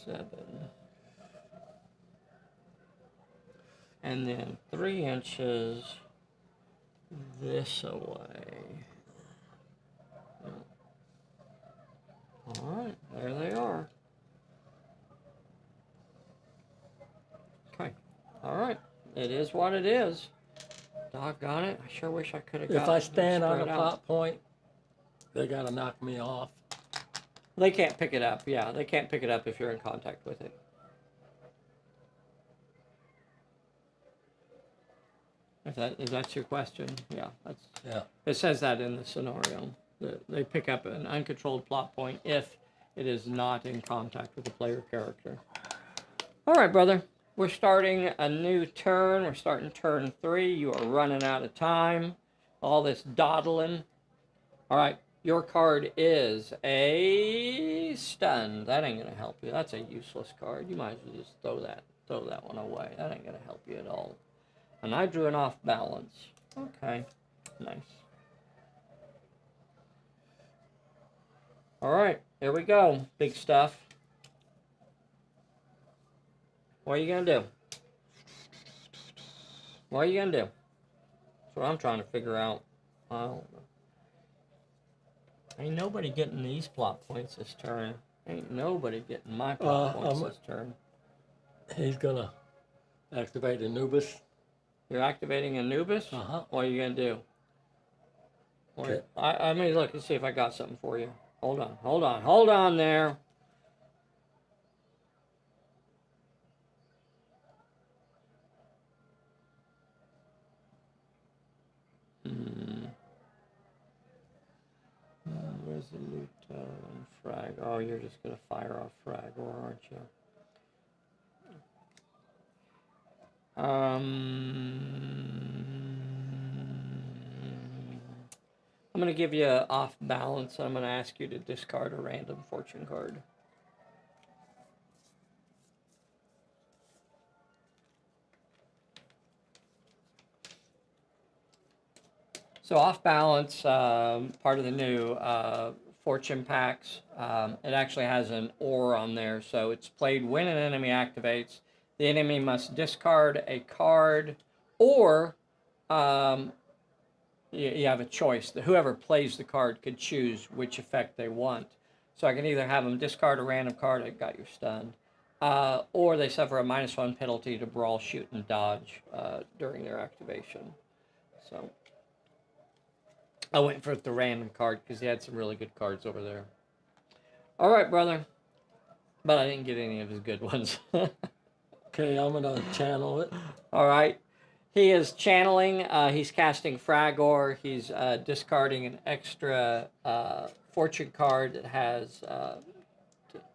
7. And then 3 inches this away. All right, there they are. Okay, all right, it is what it is. Doggone it, I sure wish I could have got If I stand on a spread out. plot point, they gotta knock me off. They can't pick it up, yeah, they can't pick it up if you're in contact with it. Is that your question? Yeah, Yeah. it says that in the scenario. That they pick up an uncontrolled plot point if it is not in contact with the player character. All right, brother. We're starting a new turn. We're starting turn 3. You are running out of time. All this dawdling. All right, your card is a stun. That ain't gonna help you. That's a useless card. You might as well just throw that one away. That ain't gonna help you at all. And I drew an off balance. Okay, nice. All right, here we go. Big stuff. What are you gonna do? What are you gonna do? That's what I'm trying to figure out. I don't know. Ain't nobody getting these plot points this turn. Ain't nobody getting my plot points this turn. He's gonna activate Anubis. You're activating Anubis? Uh-huh. What are you gonna do? Okay. I mean, look, let's see if I got something for you. Hold on there. Resolute and frag. Oh, you're just gonna fire off frag, or aren't you? I'm gonna give you off balance. I'm gonna ask you to discard a random fortune card. So off balance, part of the new fortune packs, it actually has an or on there. So it's played when an enemy activates. The enemy must discard a card, or you have a choice. Whoever plays the card could choose which effect they want. So I can either have them discard a random card, I got you stunned, or they suffer a -1 penalty to brawl, shoot, and dodge during their activation. So I went for the random card because he had some really good cards over there. All right, brother. But I didn't get any of his good ones. Okay, I'm gonna channel it. All right. He is channeling. He's casting Fragor. He's discarding an extra fortune card that has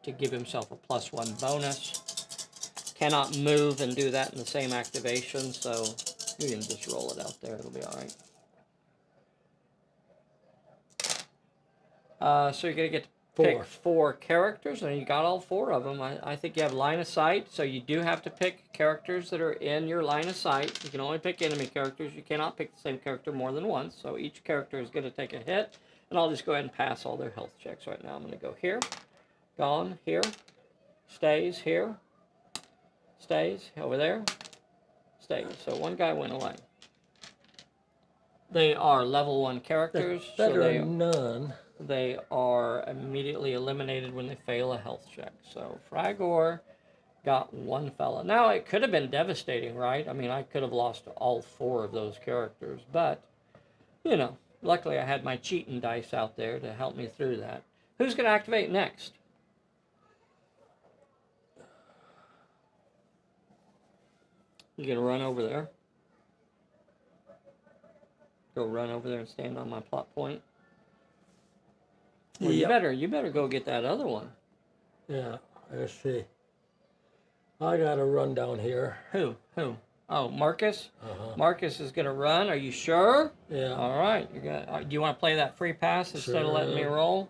to give himself a +1 bonus. Cannot move and do that in the same activation, so you can just roll it out there. It'll be all right. So you're going to get to pick 4 characters, and you got all 4 of them. I think you have line of sight, so you do have to pick characters that are in your line of sight. You can only pick enemy characters. You cannot pick the same character more than once, so each character is going to take a hit, and I'll just go ahead and pass all their health checks right now. I'm going to go here, gone, here, stays, here, stays, over there, stays. So one guy went away. They are level 1 characters. Better than none. They are immediately eliminated when they fail a health check. So Fragor got 1 fella. Now, it could have been devastating, right? I mean, I could have lost all 4 of those characters. But, you know, luckily I had my cheating dice out there to help me through that. Who's going to activate next? You going to run over there? Go run over there and stand on my plot point? Well, yep. you better go get that other one. Yeah, let's see. I gotta run down here. Who? Oh, Marcus? Uh-huh. Marcus is gonna run. Are you sure? Yeah. All right. You're gonna. Do you want to play that free pass instead of letting me roll?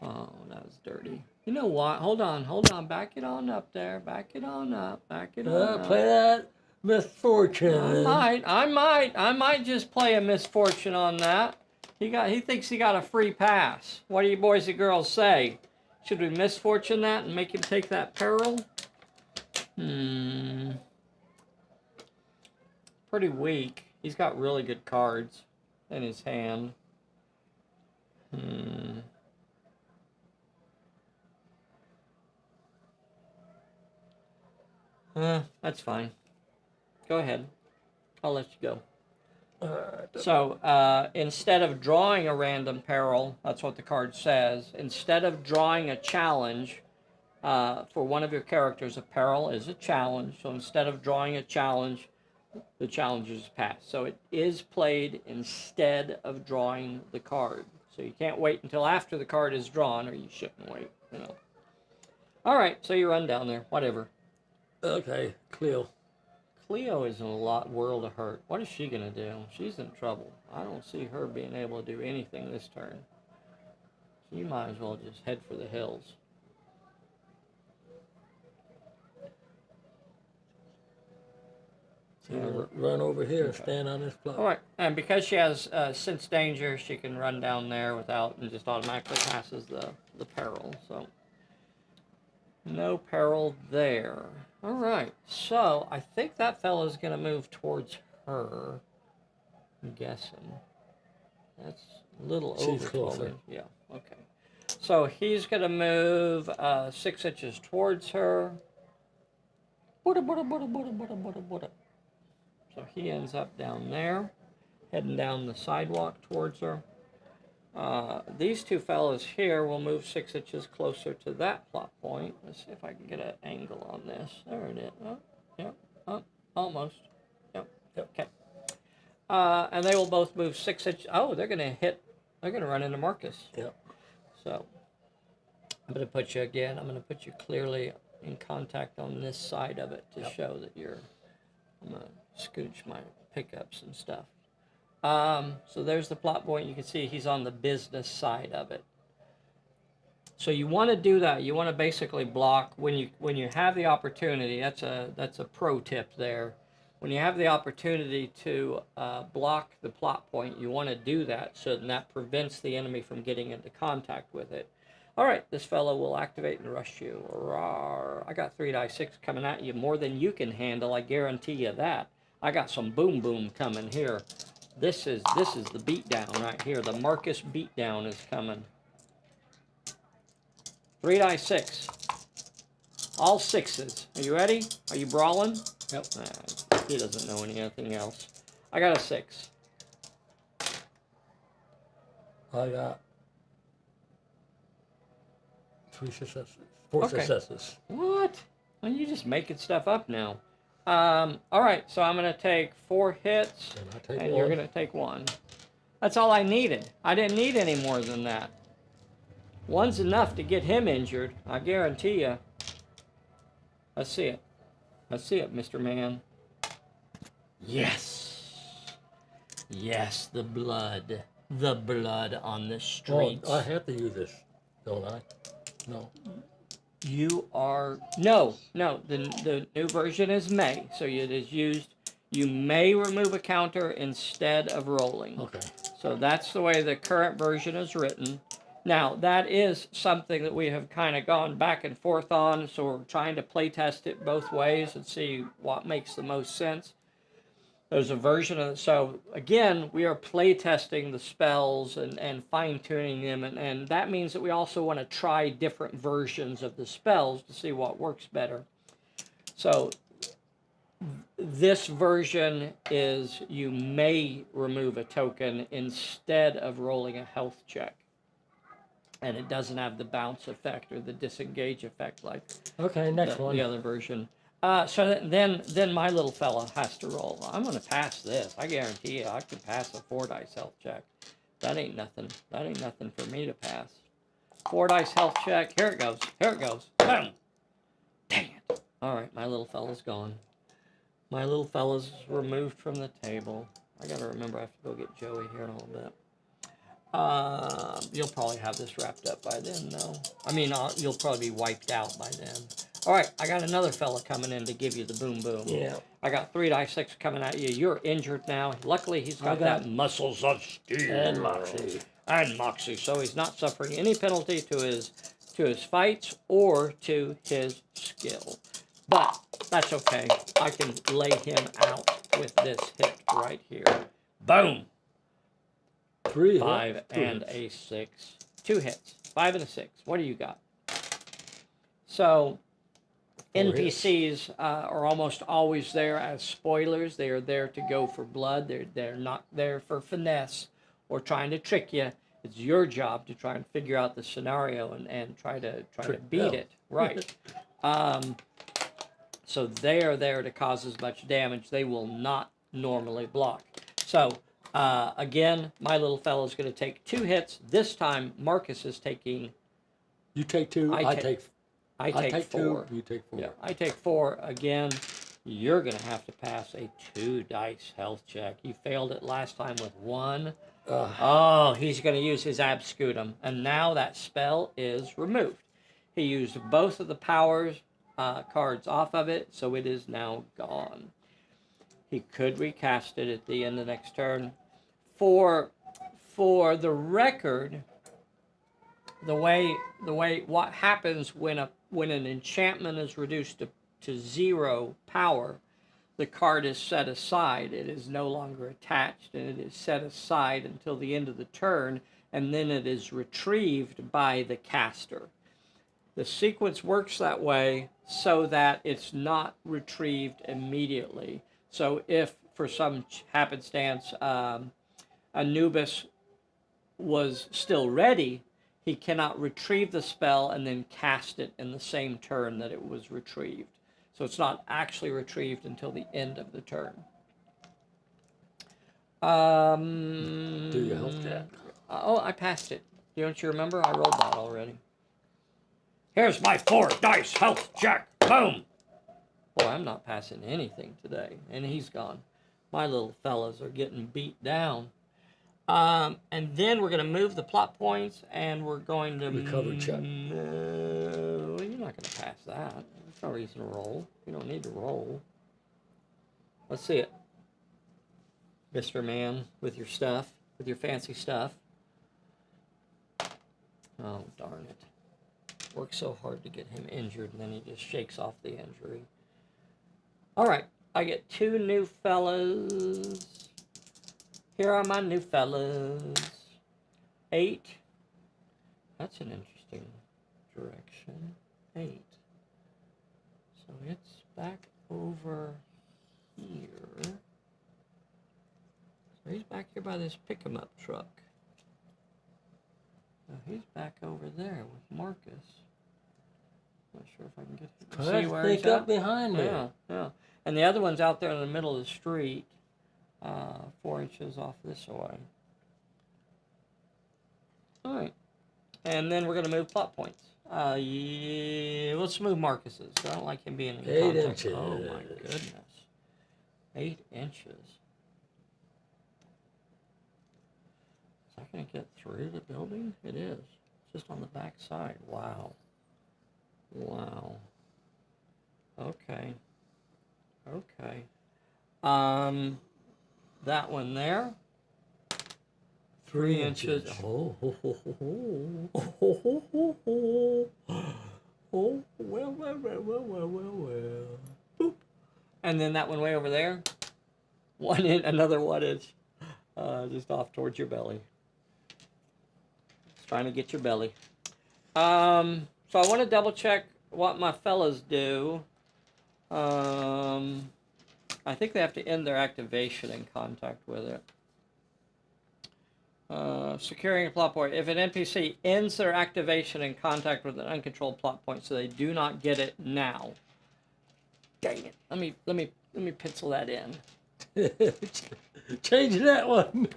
Oh, that was dirty. You know what? Hold on. Back it on up there. Back it on up. Play that misfortune. I might just play a misfortune on that. He thinks he got a free pass. What do you boys and girls say? Should we misfortune that and make him take that peril? Pretty weak. He's got really good cards in his hand. That's fine. Go ahead. I'll let you go. So instead of drawing a random peril, that's what the card says, instead of drawing a challenge for one of your characters, a peril is a challenge. So instead of drawing a challenge, the challenge is passed. So it is played instead of drawing the card. So you can't wait until after the card is drawn, or you shouldn't wait, you know. All right, so you run down there, whatever. Okay, Cleo. Cleo is in a world of hurt. What is she going to do? She's in trouble. I don't see her being able to do anything this turn. So you might as well just head for the hills. Run over here, okay. Stand on this block. All right, and because she has sense danger, she can run down there without, and just automatically passes the peril. So no peril there. All right, so I think that fella's going to move towards her. I'm guessing. That's a little She's over closer. 12. Yeah, okay. So he's going to move 6 inches towards her. So he ends up down there, heading down the sidewalk towards her. These 2 fellas here will move 6 inches closer to that plot point. Let's see if I can get an angle on this. There it is. Oh, yep. Oh, almost. Yep. Okay. And they will both move 6 inches. Oh, they're going to hit. They're going to run into Marcus. Yep. So I'm going to put you again. I'm going to put you clearly in contact on this side of it to show that you're. I'm going to scooch my pickups and stuff. So there's the plot point. You can see he's on the business side of it. So you want to do that. You want to basically block when you have the opportunity. That's a pro tip there. when you have the opportunity to block the plot point, you want to do that so that prevents the enemy from getting into contact with it. All right, this fellow will activate and rush you. Rawr. I got 3 die 6 coming at you, more than you can handle. I guarantee you that. I got some boom boom coming here. This is the beatdown right here. The Marcus beatdown is coming. 3 die 6. All 6s. Are you ready? Are you brawling? Yep. He doesn't know anything else. I got a 6. I got 3 successes. 4 Okay. successes. What? Well, you just making stuff up now. All right, so I'm going to take 4 hits, and you're going to take 1. That's all I needed. I didn't need any more than that. 1's enough to get him injured, I guarantee you. Let's see it. Let's see it, Mr. Man. Yes. Yes, the blood. The blood on the streets. Oh, I have to use this, don't I? No. You are... No. The new version is may. So it is used... You may remove a counter instead of rolling. Okay. So that's the way the current version is written. Now, that is something that we have kind of gone back and forth on, so we're trying to play test it both ways and see what makes the most sense. There's a version of it. So, again, we are play testing the spells and fine-tuning them, and that means that we also want to try different versions of the spells to see what works better. So, this version is you may remove a token instead of rolling a health check. And it doesn't have the bounce effect or the disengage effect like the other version. So then my little fella has to roll. I'm going to pass this. I guarantee you I can pass a 4 dice health check. That ain't nothing. That ain't nothing for me to pass. 4 dice health check. Here it goes. Here it goes. Boom. Dang it. All right, my little fella's gone. My little fella's removed from the table. I got to remember I have to go get Joey here in a little bit. You'll probably have this wrapped up by then, though. I mean, you'll probably be wiped out by then. All right, I got another fella coming in to give you the boom boom. Yeah. I got 3 die 6 coming at you. You're injured now. Luckily, he's got that muscles of steel. And Moxie. And Moxie. So he's not suffering any penalty to his fights or to his skill. But that's okay. I can lay him out with this hit right here. Boom. 3 5 and a 6. 2 hits. 5 and a 6. What do you got? So, NPCs are almost always there as spoilers. They are there to go for blood. They're not there for finesse or trying to trick you. It's your job to try and figure out the scenario and try to beat it. Right. So they are there to cause as much damage. They will not normally block. So, again, my little fellow's going to take 2 hits. This time, Marcus is taking... You take 2, I take 4. 2, you take 4. Yeah, I take 4. Again, you're going to have to pass a 2 dice health check. You failed it last time with 1. Oh, he's going to use his Abscutum. And now that spell is removed. He used both of the powers cards off of it, so it is now gone. He could recast it at the end of the next turn. For the record, what happens when an enchantment is reduced to 0 power, the card is set aside. It is no longer attached, and it is set aside until the end of the turn, and then it is retrieved by the caster. The sequence works that way so that it's not retrieved immediately. So if, for some happenstance, Anubis was still ready, he cannot retrieve the spell and then cast it in the same turn that it was retrieved. So it's not actually retrieved until the end of the turn. Do your health check. Oh, I passed it. Don't you remember? I rolled that already. Here's my 4 dice health check. Boom! Boy, I'm not passing anything today. And he's gone. My little fellas are getting beat down. And then we're going to move the plot points, and we're going to... Recover check. You're not going to pass that. There's no reason to roll. You don't need to roll. Let's see it. Mr. Man, with your stuff, with your fancy stuff. Oh, darn it. Worked so hard to get him injured, and then he just shakes off the injury. All right, I get 2 new fellas. Here are my new fellas. 8. That's an interesting direction. 8. So it's back over here. So he's back here by this pick-em-up truck. So he's back over there with Marcus. Not sure if I can get him to see where he's at. Up behind me. Yeah, yeah. And the other one's out there in the middle of the street, 4 inches off this way. All right. And then we're going to move plot points. Yeah, let's move Marcus's. I don't like him being in 8 contact. inches. Oh, my goodness. 8 inches. Is that going to get through the building? It is. It's just on the back side. Wow. Wow. Okay. Okay. That one there. 3 inches. Oh, well. Boop. And then that one way over there. 1 inch, another 1 inch. Just off towards your belly. It's trying to get your belly. So I want to double check what my fellas do. I think they have to end their activation in contact with it. Securing a plot point. If an NPC ends their activation in contact with an uncontrolled plot point, so they do not get it now. Dang it! Let me pencil that in. Change that one.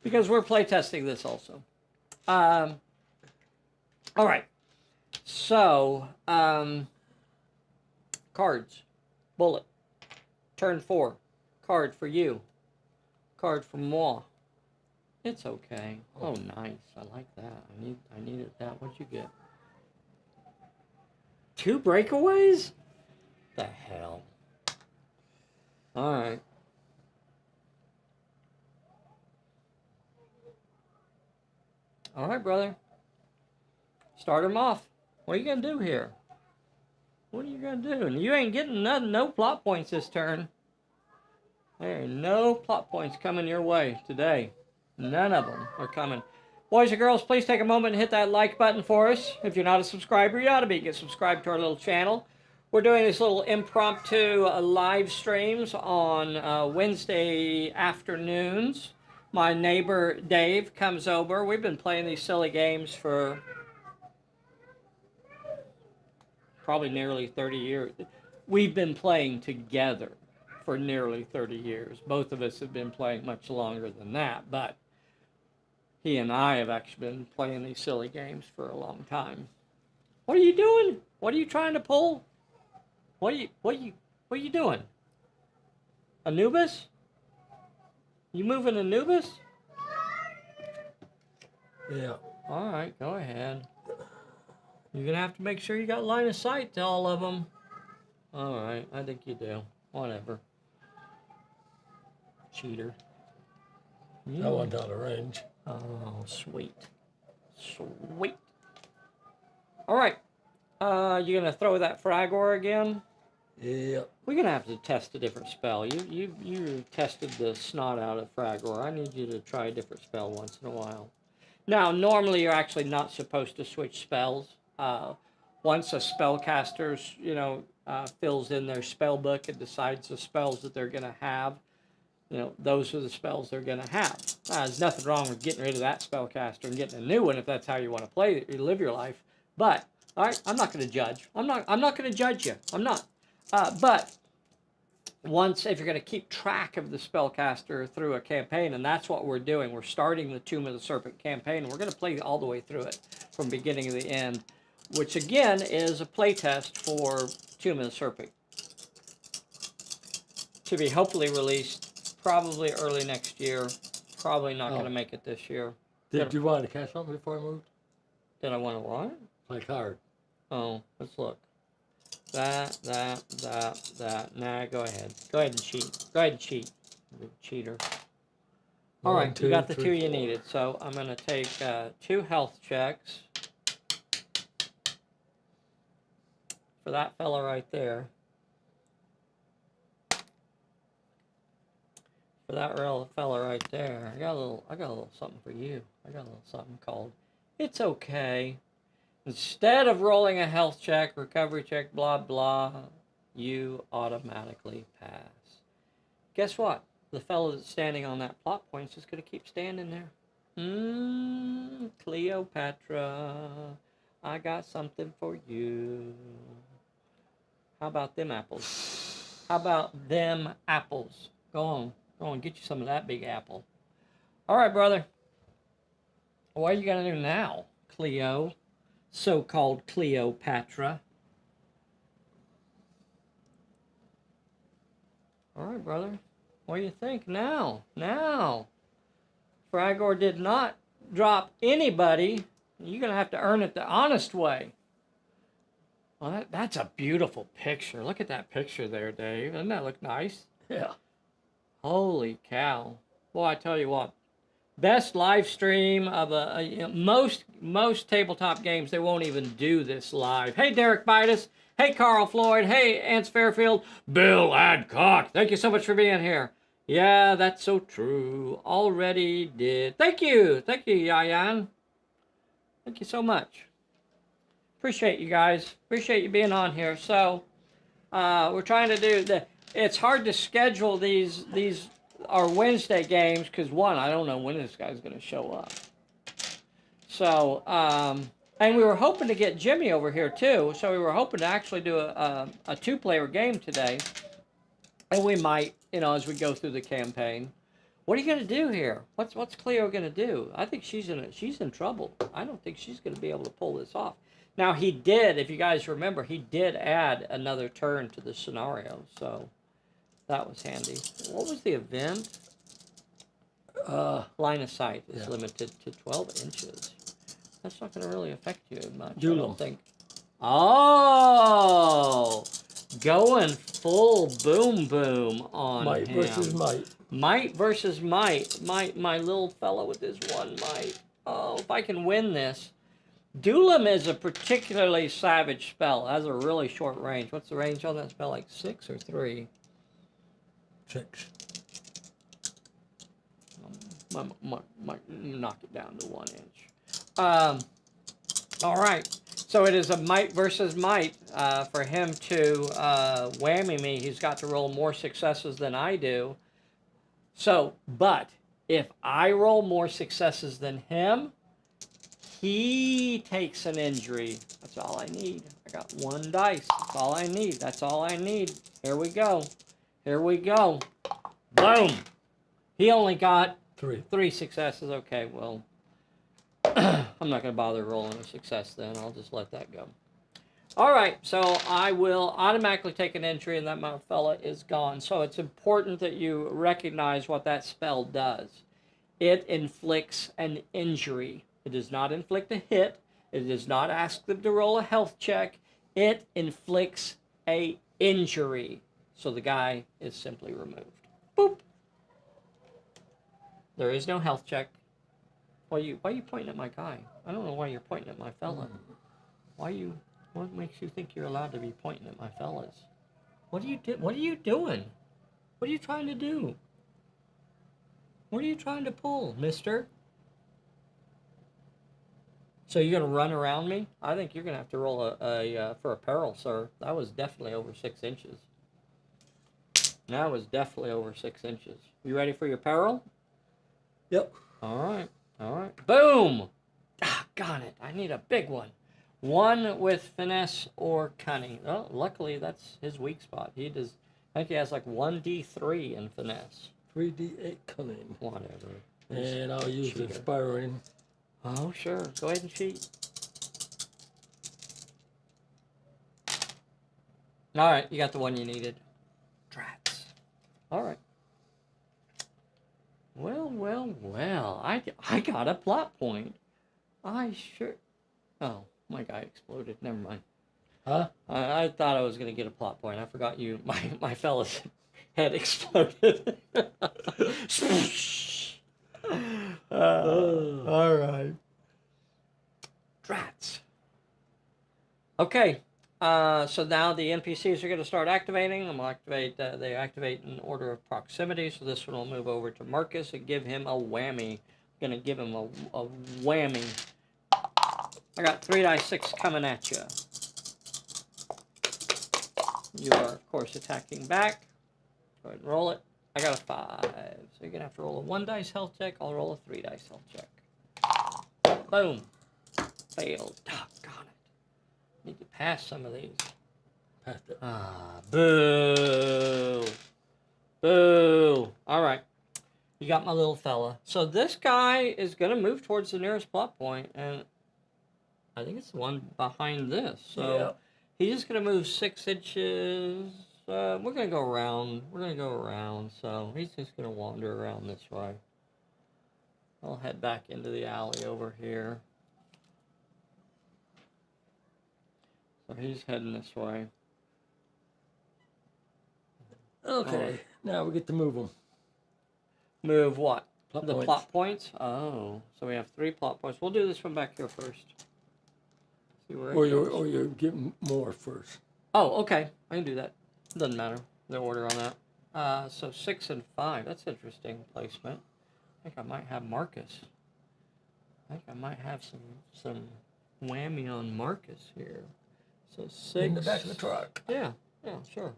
Because we're playtesting this also. All right. So, cards. Bullet. Turn 4. Card for you. Card for moi. It's okay. Oh, nice. I like that. I needed that. What'd you get? 2 breakaways? The hell. All right. All right, brother. Start him off. What are you going to do here? What are you going to do? And you ain't getting no plot points this turn. There are no plot points coming your way today. None of them are coming. Boys and girls, please take a moment and hit that like button for us. If you're not a subscriber, you ought to be. Get subscribed to our little channel. We're doing this little impromptu live streams on Wednesday afternoons. My neighbor Dave comes over. We've been playing these silly games for probably nearly 30 years. We've been playing together for nearly 30 years. Both of us have been playing much longer than that, but he and I have actually been playing these silly games for a long time. What are you doing? What are you trying to pull? What are you doing? Anubis? You moving Anubis? Yeah. All right, go ahead. You're gonna have to make sure you got line of sight to all of them. All right, I think you do. Whatever. Cheater. That one's out of range. Oh, sweet. Sweet. All right. You gonna throw that Fragor again? Yeah. We're gonna have to test a different spell. You tested the snot out of Fragor. I need you to try a different spell once in a while. Now, normally you're actually not supposed to switch spells. Once a spellcaster, fills in their spell book and decides the spells that they're gonna have, those are the spells they're gonna have. There's nothing wrong with getting rid of that spellcaster and getting a new one if that's how you want to play, you live your life. But all right, I'm not gonna judge. I'm not gonna judge you. I'm not. But if you're going to keep track of the spellcaster through a campaign, and that's what we're doing. We're starting the Tomb of the Serpent campaign, and we're going to play all the way through it from beginning to the end, which again is a playtest for Tomb of the Serpent, to be hopefully released probably early next year. Probably not going to make it this year. Did you want to catch something before I moved? Did I want to what? My card. Oh, let's look. That. Nah, go ahead. Go ahead and cheat. Go ahead and cheat. You cheater. All right, you got the 2 you needed. So I'm going to take 2 health checks for that fella right there. For that real fella right there. I got a little something for you. I got a little something called It's Okay. Instead of rolling a health check, recovery check, blah, blah, you automatically pass. Guess what? The fellow that's standing on that plot point is just going to keep standing there. Cleopatra, I got something for you. How about them apples? How about them apples? Go on, get you some of that big apple. All right, brother. What are you going to do now, Cleo? So-called Cleopatra. All right, brother. What do you think now? Fragor did not drop anybody. You're going to have to earn it the honest way. Well, that's a beautiful picture. Look at that picture there, Dave. Doesn't that look nice? Yeah. Holy cow. Boy, I tell you what. Best live stream of most tabletop games, they won't even do this live. Hey, Derek Bitus. Hey, Carl Floyd. Hey, Ance Fairfield. Bill Adcock. Thank you so much for being here. Yeah, that's so true. Already did. Thank you, Yayan. Thank you so much. Appreciate you guys. Appreciate you being on here. So, we're trying to do it's hard to schedule these our Wednesday games because one, I don't know when this guy's going to show up. So, and we were hoping to get Jimmy over here too. So we were hoping to actually do a 2-player game today, and we might, as we go through the campaign. What are you going to do here? What's Cleo going to do? I think she's in trouble. I don't think she's going to be able to pull this off. Now he did, if you guys remember, he did add another turn to the scenario, so. That was handy. What was the event? Line of sight is limited to 12 inches. That's not going to really affect you much, I don't think. Oh! Going full boom on might him. Might versus might. Might versus might. My little fellow with his one might. Oh, if I can win this. Duelim is a particularly savage spell. It has a really short range. What's the range on that spell? Like 6 or 3? 6. Knock it down to 1 inch. All right. So it is a might versus might. For him to whammy me, he's got to roll more successes than I do. So, but if I roll more successes than him, he takes an injury. That's all I need. I got 1 dice. That's all I need. That's all I need. Here we go. Here we go. Boom. He only got 3 successes. Okay, well, I'm not going to bother rolling a success then. I'll just let that go. All right, so I will automatically take an injury, and that fella is gone. So it's important that you recognize what that spell does. It inflicts an injury. It does not inflict a hit. It does not ask them to roll a health check. It inflicts a injury. So the guy is simply removed. Boop. There is no health check. Why are you pointing at my guy? I don't know why you're pointing at my fella. What makes you think you're allowed to be pointing at my fellas? What are you doing? What are you trying to do? What are you trying to pull, mister? So you're going to run around me? I think you're going to have to roll for a peril, sir. That was definitely over 6 inches. That was definitely over 6 inches. You ready for your peril? Yep. All right. Boom! Ah, got it. I need a big one. 1 with finesse or cunning. Oh, luckily that's his weak spot. I think he has like 1d3 in finesse. 3d8 cunning. Whatever. And I'll use cheater. Inspiring. Oh, sure. Go ahead and cheat. All right, you got the one you needed. Drats. All right. Well. I got a plot point. I sure... Oh, my guy exploded. Never mind. Huh? I thought I was going to get a plot point. I forgot you. My fella's head exploded. All right. Drats. Okay. So now the NPCs are going to start activating. I'm going to activate. They activate in order of proximity. So this one will move over to Marcus and give him a whammy. I'm going to give him a whammy. I got 3 dice 6 coming at you. You are, of course, attacking back. Go ahead and roll it. I got a 5. So you're going to have to roll a 1 dice health check. I'll roll a 3 dice health check. Boom. Failed. Doggone it. Need to pass some of these. Passed it. Ah, boo. Boo. All right. You got my little fella. So this guy is going to move towards the nearest plot point, and I think it's the one behind this. So Yeah. he's just going to move 6 inches. We're going to go around. We're going to go around. So he's just going to wander around this way. I'll head back into the alley over here. So he's heading this way. Okay. Now we get to move them. Move what? Plot The points. plot points? Oh, so we have 3 plot points. We'll do this one back here first. See where it goes. Or you're getting more first. Oh, okay. I can do that. Doesn't matter. The order on that. So 6 and 5. That's interesting placement. I think I might have Marcus. I think I might have some whammy on Marcus here. So 6. In the back of the truck. Yeah, sure.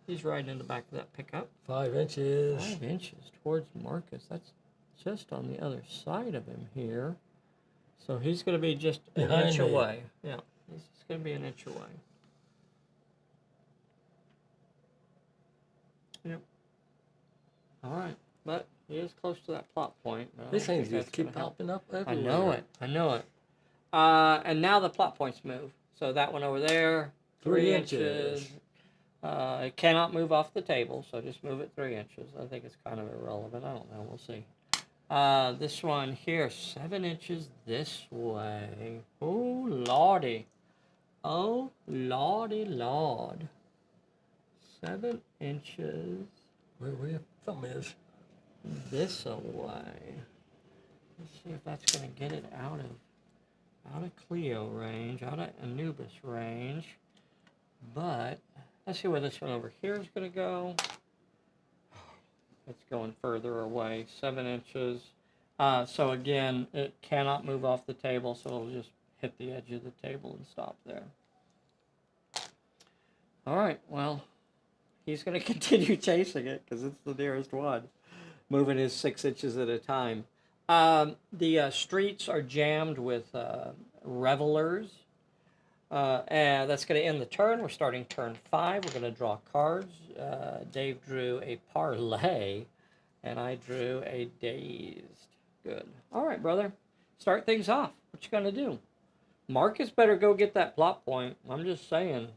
He's riding in the back of that pickup. 5 inches. 5 inches towards Marcus. That's just on the other side of him here. So he's going to be just an Behind inch me. away. Yeah, he's just going to be an inch away. Yep. All right, but he is close to that plot point. But I These don't things think just that's keep gonna help. popping up everywhere. I know it. I know it. And now the plot points move. So that one over there, 3 inches. It cannot move off the table, so just move it 3 inches. I think it's kind of irrelevant. I don't know. We'll see. This one here, 7 inches this way. Oh, lordy. Oh, lordy, lord. 7 inches Where your thumb is. this away. Let's see if that's going to get it out of Cleo range, out of Anubis range. But let's see where this one over here is going to go. It's going further away, 7 inches. So again, it cannot move off the table, so it'll just hit the edge of the table and stop there. All right, well, he's going to continue chasing it because it's the nearest one, moving his 6 inches at a time. The streets are jammed with revelers. And that's going to end the turn. We're starting turn 5. We're going to draw cards. Dave drew a parlay, and I drew a dazed. Good. All right, brother. Start things off. What you going to do? Marcus better go get that plot point. I'm just saying.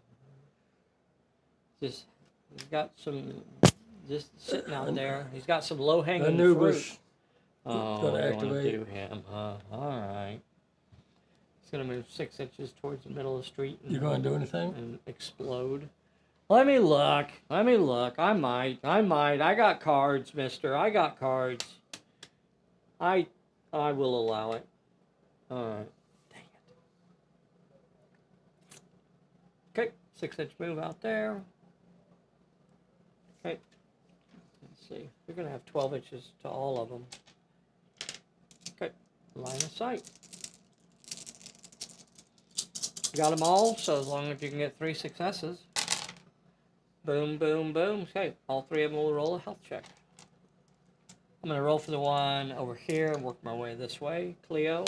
He's got some just sitting out there. He's got some low-hanging Anubis. fruit. Oh, Gonna you want to activate. do him, huh? All right. He's going to move 6 inches towards the middle of the street. You going to do anything? And explode. Let me look. I might. I got cards, mister. I got cards. I will allow it. Alright. Dang it. Okay. 6 inch move out there. Okay. Let's see. You're going to have 12 inches to all of them. Okay. Line of sight. Got them all, so as long as you can get 3 successes. Boom, boom, boom. Okay, all 3 of them will roll a health check. I'm going to roll for the one over here and work my way this way. Cleo,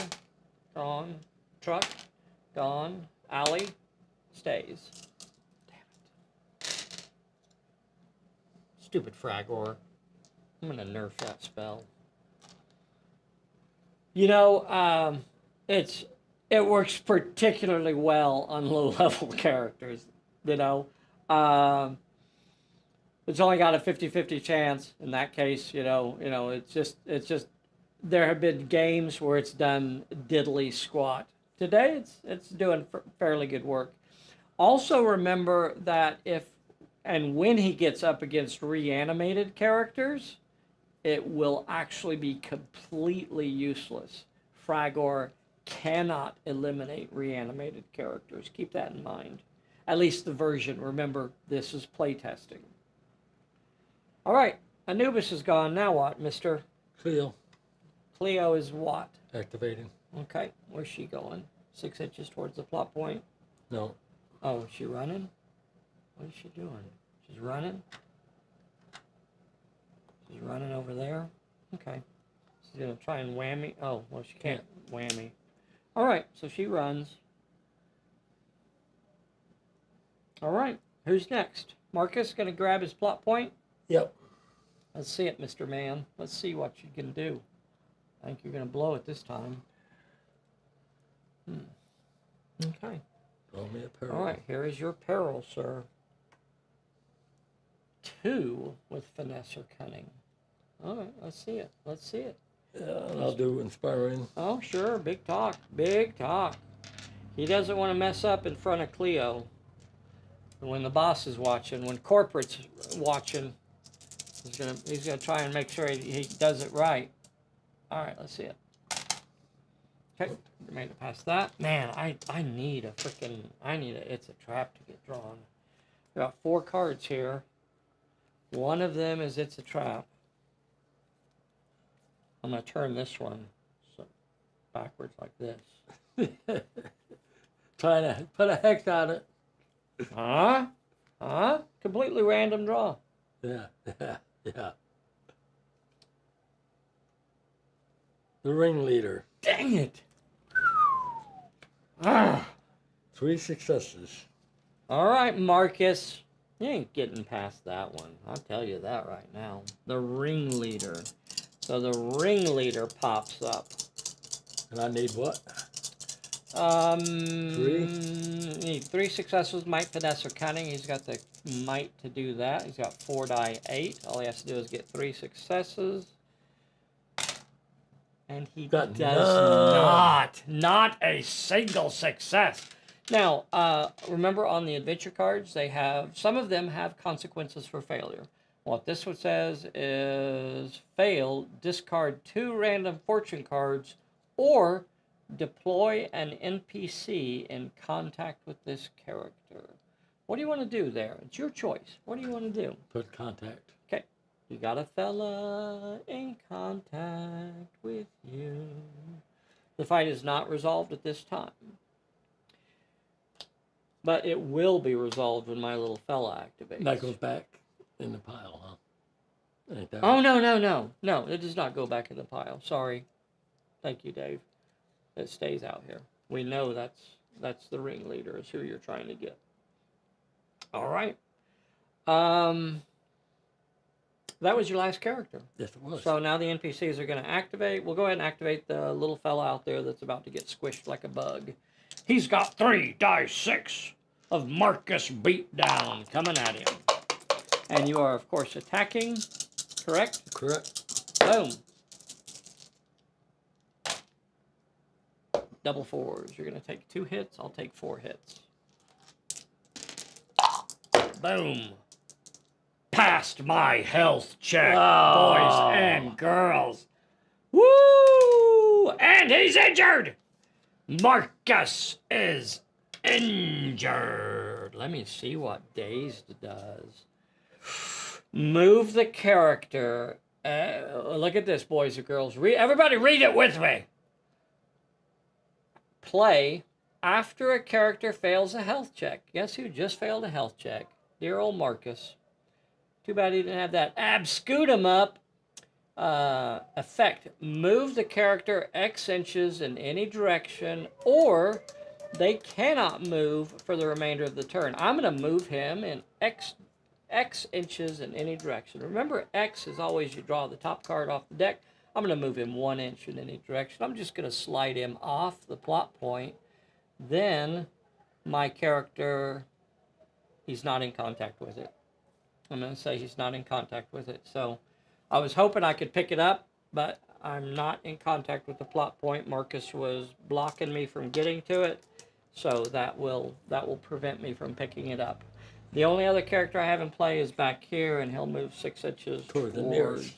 gone. Truck, gone. Alley, stays. Damn it. Stupid Fragor. I'm going to nerf that spell. You know, it works particularly well on low-level characters, you know. It's only got a 50-50 chance in that case, you know, it's just, there have been games where it's done diddly squat. Today, it's doing fairly good work. Also remember that if and when he gets up against reanimated characters, it will actually be completely useless. Fragor cannot eliminate reanimated characters. Keep that in mind. At least the version. Remember, this is playtesting. All right, Anubis is gone. Now what, Mr. Cleo. Cleo is what? Activating. Okay, where's she going? 6 inches towards the plot point? No. Oh, is she running? What is she doing? She's running? She's running over there? Okay. She's going to try and whammy. Oh, well, she can't whammy. All right, so she runs. All right, who's next? Marcus going to grab his plot point? Yep. Let's see it, Mr. Man. Let's see what you can do. I think you're going to blow it this time. Okay. Roll me a peril. All right, here is your peril, sir. 2 with finesse or cunning. All right, let's see it. Let's see it. I'll do inspiring. Oh, sure. Big talk. Big talk. He doesn't want to mess up in front of Cleo. And when the boss is watching, when corporate's watching, he's gonna try and make sure he does it right. All right, let's see it. Okay, made it past that. Man, I need a freaking, it's a trap to get drawn. We got 4 cards here. One of them is it's a trap. I'm gonna turn this one backwards like this. Trying to put a hex on it. Huh? Huh? Completely random draw. Yeah. The ringleader. Dang it. Ah. 3 successes. All right, Marcus. You ain't getting past that one. I'll tell you that right now. The ringleader. So the ringleader pops up. And I need what? 3? Need 3 successes, might, finesse, or cunning. He's got the might to do that. He's got 4 die 8. All he has to do is get 3 successes. And he does not a single success. Now, remember on the adventure cards, they have, some of them have consequences for failure. What this one says is fail, discard 2 random fortune cards, or deploy an NPC in contact with this character. What do you want to do there? It's your choice. What do you want to do? Put contact. Okay. You got a fella in contact with you. The fight is not resolved at this time. But it will be resolved when my little fella activates. That goes back in the pile, huh? Ain't that Oh, right? no. No, it does not go back in the pile. Sorry. Thank you, Dave. It stays out here. We know that's the ringleader is who you're trying to get. All right. That was your last character. Yes, it was. So now the NPCs are going to activate. We'll go ahead and activate the little fella out there that's about to get squished like a bug. He's got 3 die 6 of Marcus Beatdown coming at him. And you are, of course, attacking, correct? Correct. Boom. Double 4s. You're going to take 2 hits. I'll take 4 hits. Boom. Passed my health check, boys and girls. Woo! And he's injured. Marcus is injured. Let me see what Dazed does. Move the character. Look at this, boys and girls. Everybody read it with me. Play after a character fails a health check. Guess who just failed a health check? Dear old Marcus. Too bad he didn't have that abscoot him up effect. Move the character X inches in any direction, or they cannot move for the remainder of the turn. I'm going to move him in X inches in any direction. Remember, X is always you draw the top card off the deck. I'm going to move him 1 inch in any direction. I'm just going to slide him off the plot point. Then my character, he's not in contact with it. I'm going to say he's not in contact with it. So I was hoping I could pick it up, but I'm not in contact with the plot point. Marcus was blocking me from getting to it. So that will prevent me from picking it up. The only other character I have in play is back here, and he'll move 6 inches Towards the nearest.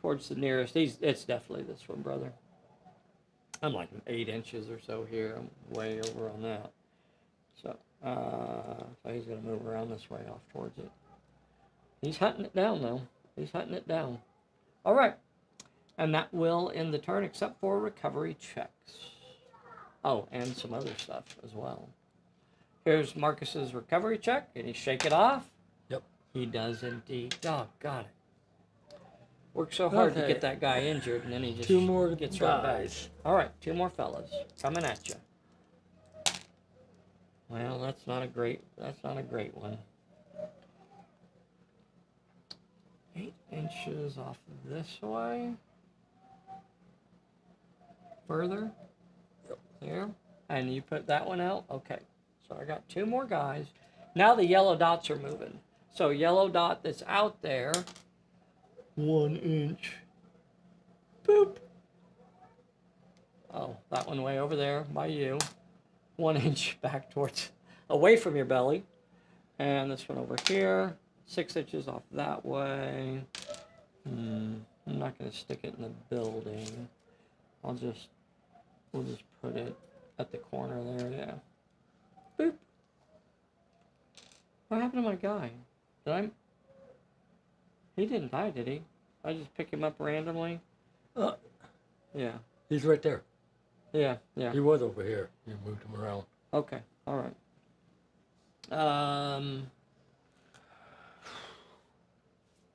Towards the nearest. It's definitely this one, brother. I'm like 8 inches or so here. I'm way over on that. So, so he's going to move around this way off towards it. He's hunting it down, though. He's hunting it down. All right. And that will end the turn, except for recovery checks. Oh, and some other stuff as well. Here's Marcus's recovery check. Can he shake it off? Yep. He does indeed. Doggone it. Worked so hard to get that guy injured, and then he just 2 more gets right back. guys. All right, 2 more fellas coming at you. Well, that's not a great one. 8 inches off this way. Further. Yep. There. And you put that one out? Okay. So I got 2 more guys. Now the yellow dots are moving. So yellow dot that's out there, 1 inch. Boop. Oh, that one way over there by you. 1 inch back towards, away from your belly. And this one over here, 6 inches off that way. I'm not going to stick it in the building. We'll just put it at the corner there, yeah. Boop. What happened to my guy? He didn't die, did he? I just pick him up randomly? Yeah. He's right there. Yeah, yeah. He was over here. You moved him around. Okay, all right.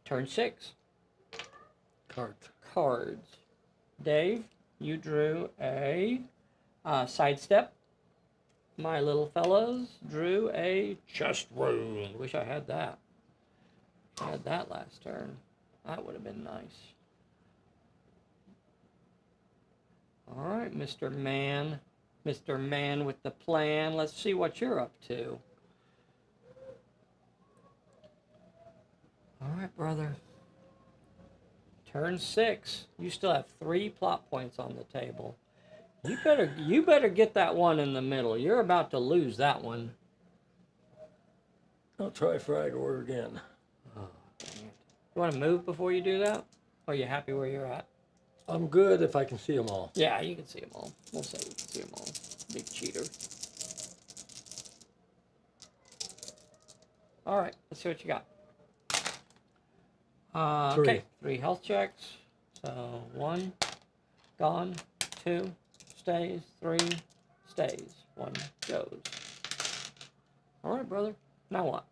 Turn 6. Cards. Dave, you drew a sidestep. My little fellows drew a chest wound. Wish I had that. I had that last turn. That would have been nice. All right, Mr. Man. Mr. Man with the plan. Let's see what you're up to. All right, brother. Turn 6. You still have 3 plot points on the table. You better get that one in the middle. You're about to lose that one. I'll try Fragor again. Oh, dang it. You want to move before you do that? Or are you happy where you're at? I'm good if I can see them all. Yeah, you can see them all. We'll say you can see them all. Big cheater. All right, let's see what you got. 3. Okay, 3 health checks. So 1, gone. 2, stays. 3, stays. 1 goes. All right, brother. Now what?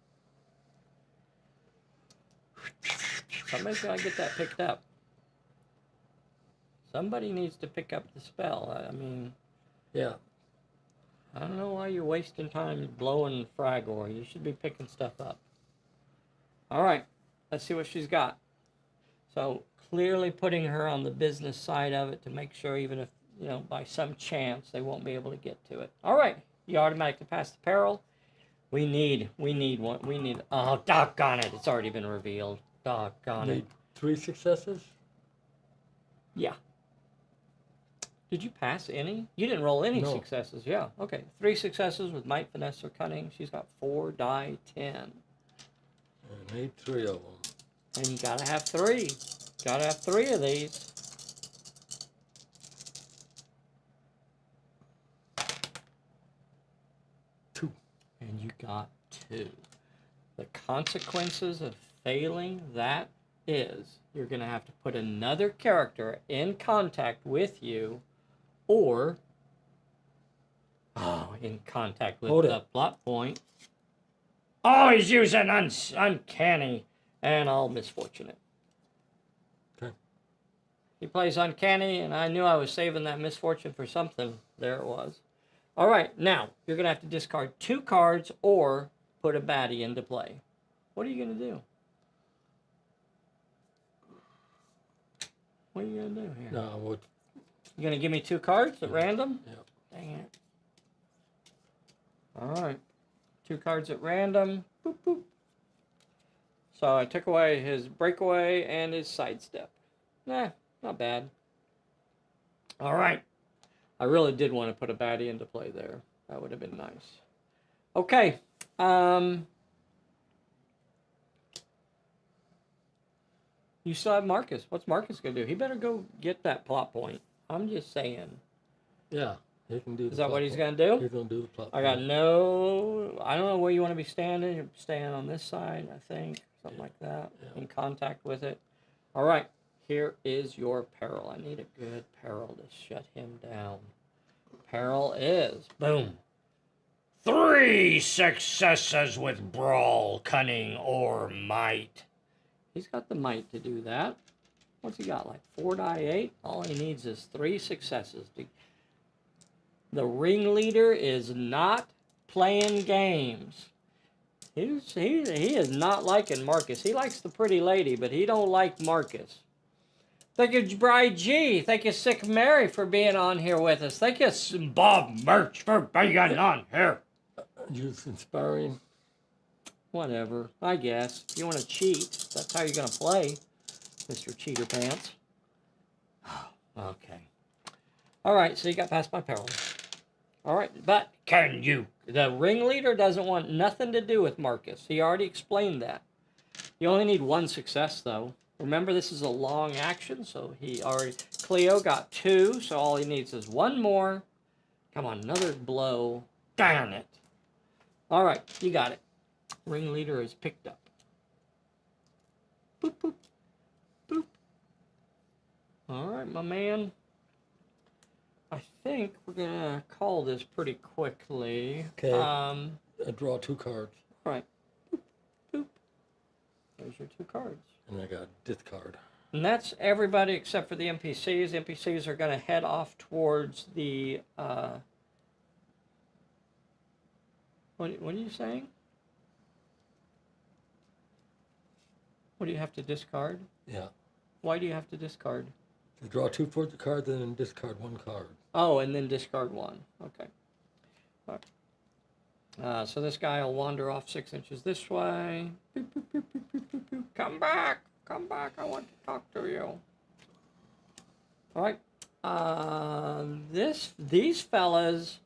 Somebody's got to get that picked up. Somebody needs to pick up the spell. I mean... Yeah. I don't know why you're wasting time blowing Fragor. You should be picking stuff up. All right. Let's see what she's got. So, clearly putting her on the business side of it to make sure even if, you know, by some chance they won't be able to get to it. All right. You automatically pass the peril. We need one. We need... Oh, doggone it. It's already been revealed. Doggone it. 3 successes? Yeah. Did you pass any? You didn't roll any successes. Yeah. Okay. 3 successes with might, finesse, or cunning. She's got 4 die 10. I need 3 of them. And you gotta have 3. Gotta have 3 of these. Two. And you got 2. The consequences of failing that is you're gonna have to put another character in contact with you, or in contact with the plot point. Oh, he's using uncanny, and I'll misfortune it. Okay. He plays uncanny, and I knew I was saving that misfortune for something. There it was. All right, now you're gonna have to discard 2 cards or put a baddie into play. What are you gonna do? What are you gonna do here? No, I would. You gonna give me 2 cards at random? Yep. Dang it. All right. 2 cards at random. Boop, boop. So I took away his breakaway and his sidestep. Nah, not bad. All right. I really did want to put a baddie into play there. That would have been nice. Okay. You still have Marcus. What's Marcus going to do? He better go get that plot point. I'm just saying. Yeah, he can do. Is that what he's going to do? He's going to do the plot I got no. I don't know where you want to be standing. You're staying on this side, I think, something like that. Yeah. In contact with it. All right. Here is your peril. I need a good peril to shut him down. Peril is boom. 3 successes with brawl, cunning, or might. He's got the might to do that. What's he got? Like 4 die 8? All he needs is 3 successes. The ringleader is not playing games. He is not liking Marcus. He likes the pretty lady, but he don't like Marcus. Thank you, Bride G. Thank you, Sick Mary, for being on here with us. Thank you, Bob Merch, for being on here. Just inspiring. Whatever, I guess. If you want to cheat, that's how you're going to play, Mr. Cheater Pants. Okay. All right, so you got past my peril. All right, but can you? The ringleader doesn't want nothing to do with Marcus. He already explained that. You only need 1 success, though. Remember, this is a long action, so he already... Cleo got 2, so all he needs is 1 more. Come on, another blow. Darn it. All right, you got it. Ringleader is picked up. Boop, boop, boop. All right, my man. I think we're going to call this pretty quickly. Okay. I draw 2 cards. All right. Boop, boop. There's your 2 cards. And I got discard. And that's everybody except for the NPCs. The NPCs are going to head off towards the... What are you saying? What do you have to discard? Yeah. Why do you have to discard? To draw 2 for the cards and then discard 1 card. Oh, and then discard 1. Okay. All right. So this guy will wander off 6 inches this way. Boop, boop, boop, boop, boop, boop, boop. Come back! Come back! I want to talk to you. All right. These fellas,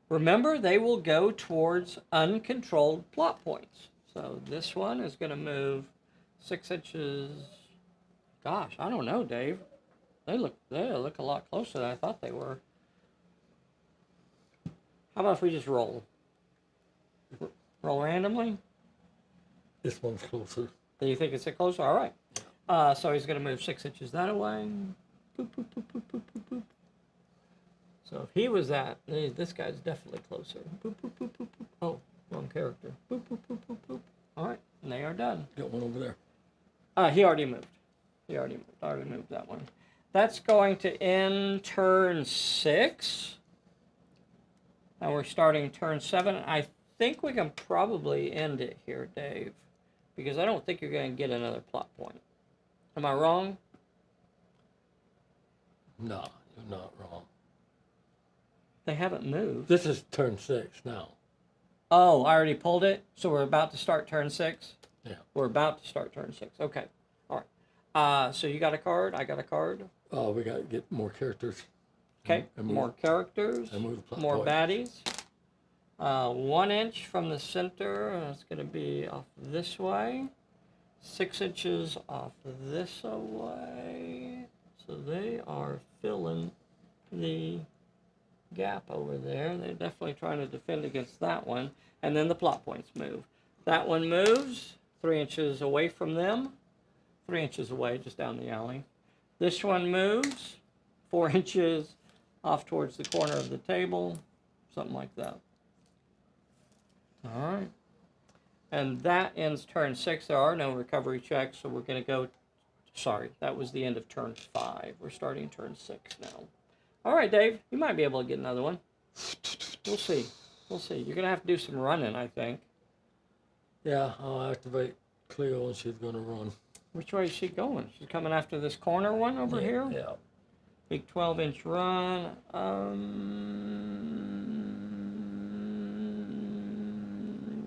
remember, they will go towards uncontrolled plot points. So this one is going to move 6 inches. Gosh, I don't know, Dave. They look a lot closer than I thought they were. How about if we just roll? Roll randomly? This one's closer. Do you think it's a closer? All right. So he's going to move 6 inches that way. Boop, boop, boop, boop, boop, boop, boop. So if he was that, this guy's definitely closer. Boop, boop, boop, boop, boop. Oh, wrong character. Boop, boop, boop, boop, boop. All right, and they are done. Got one over there. He already moved. He already moved. I already moved that one. That's going to end turn 6. Now we're starting turn 7. I think we can probably end it here, Dave, because I don't think you're going to get another plot point. Am I wrong? No, you're not wrong. They haven't moved. This is turn 6 now. Oh, I already pulled it? So we're about to start turn 6? Yeah. We're about to start turn 6. Okay. All right. So you got a card? I got a card. Oh, we got to get more characters. Okay. More characters. More baddies. 1 inch from the center. It's going to be off this way. 6 inches off this way. So they are filling the gap over there. They're definitely trying to defend against that one. And then the plot points move. That one moves 3 inches away from them. 3 inches away, just down the alley. This one moves 4 inches off towards the corner of the table. Something like that. All right. And that ends turn 6. There are no recovery checks, so we're going to go... Sorry, that was the end of turn 5. We're starting turn 6 now. All right, Dave, you might be able to get another one. We'll see. We'll see. You're going to have to do some running, I think. Yeah, I'll activate Cleo and she's going to run. Which way is she going? She's coming after this corner one over here? Yeah. Big 12-inch run.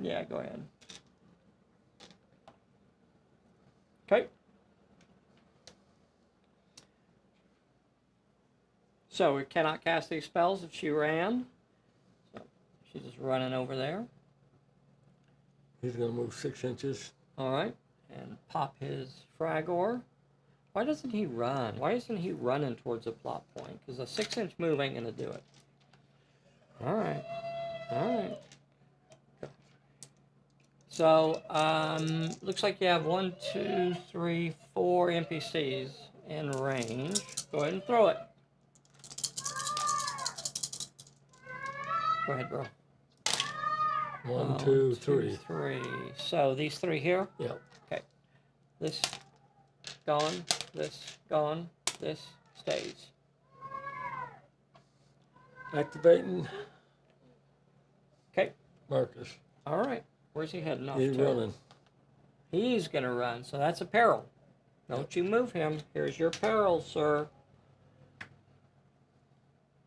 Yeah, go ahead. Okay. So we cannot cast these spells if she ran. So She's just running over there. He's going to move 6 inches. All right. And pop his frag ore. Why doesn't he run? Why isn't he running towards the plot point? Because a 6-inch move ain't going to do it. All right. All right. So, looks like you have 1, 2, 3, 4 NPCs in range. Go ahead and throw it. Go ahead, bro. 1, 2, 3. 3. So, these 3 here? Yep. Okay. This gone, this gone, this stays. Activating. Okay. Marcus. All right. Where's he heading off He's to? running. He's going to run, so that's a peril. Don't you move him. Here's your peril, sir.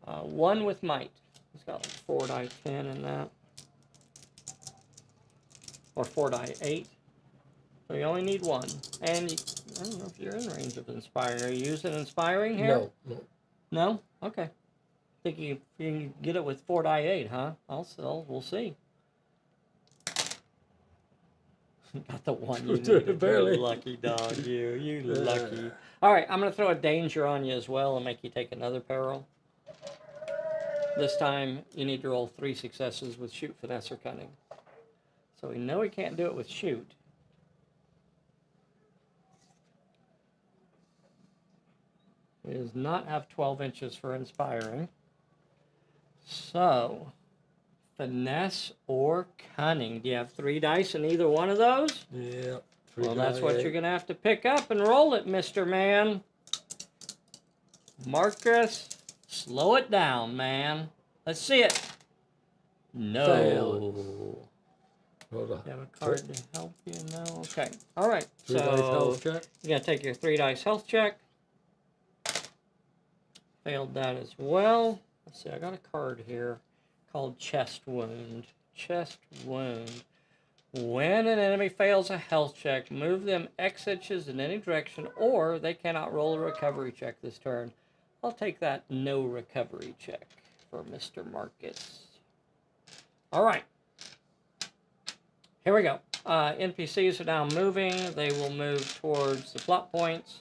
1 with might. He's got like 4 die 10 in that. Or 4 die 8. So you only need 1. And I don't know if you're in range of inspiring. Are you using inspiring here? No, no. No? Okay. Think you can get it with 4 die 8, huh? We'll see. Got the 1 you needed. Barely. You lucky dog, you lucky. All right, I'm going to throw a danger on you as well and make you take another peril. This time, you need to roll 3 successes with shoot, finesse, or cunning. So we know he can't do it with shoot. He does not have 12 inches for inspiring. So, finesse or cunning. Do you have 3 dice in either one of those? Yeah. Well, that's what you're going to have to pick up and roll it, Mr. Man. Marcus, slow it down, man. Let's see it. No. Fail. Hold on. You have a card to help you? No? Okay. All right. 3 dice health So, check. you're going to take your 3 dice health check. Failed that as well. Let's see, I got a card here called Chest Wound. Chest Wound. When an enemy fails a health check, move them X inches in any direction, or they cannot roll a recovery check this turn. I'll take that no recovery check for Mr. Marcus. All right. Here we go. NPCs are now moving. They will move towards the plot points.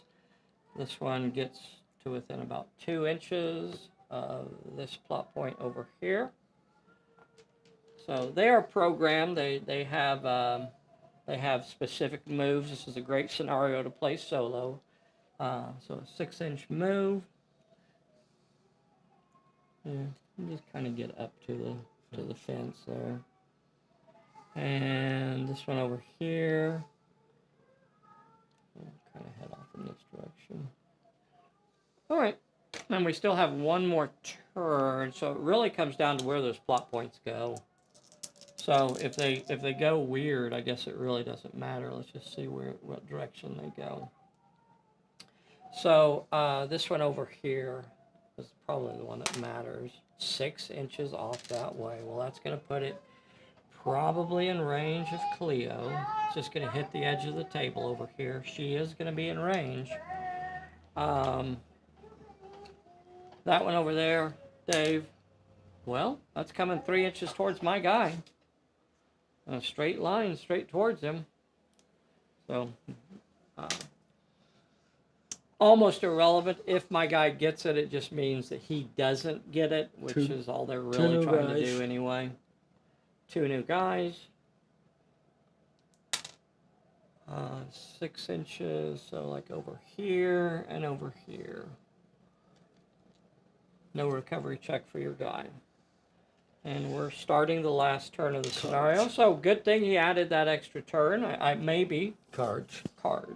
This one gets to within about 2 inches of this plot point over here. So they are programmed. They have specific moves. This is a great scenario to play solo. So a 6-inch move. Yeah, just kind of get up to the fence there. And this one over here. I'll kind of head off in this direction. All right. And we still have 1 more turn, so it really comes down to where those plot points go. So if they go weird, I guess it really doesn't matter. Let's just see what direction they go. So this one over here is probably the one that matters. 6 inches off that way. Well, that's going to put it probably in range of Cleo. It's just going to hit the edge of the table over here. She is going to be in range. That one over there, Dave, well, that's coming 3 inches towards my guy. A straight line straight towards him. So, almost irrelevant. If my guy gets it, it just means that he doesn't get it, which is all they're really trying to do anyway. 2 new guys. 6 inches, so like over here and over here. No recovery check for your guy. And we're starting the last turn of the scenario. So good thing he added that extra turn. I maybe. Cards.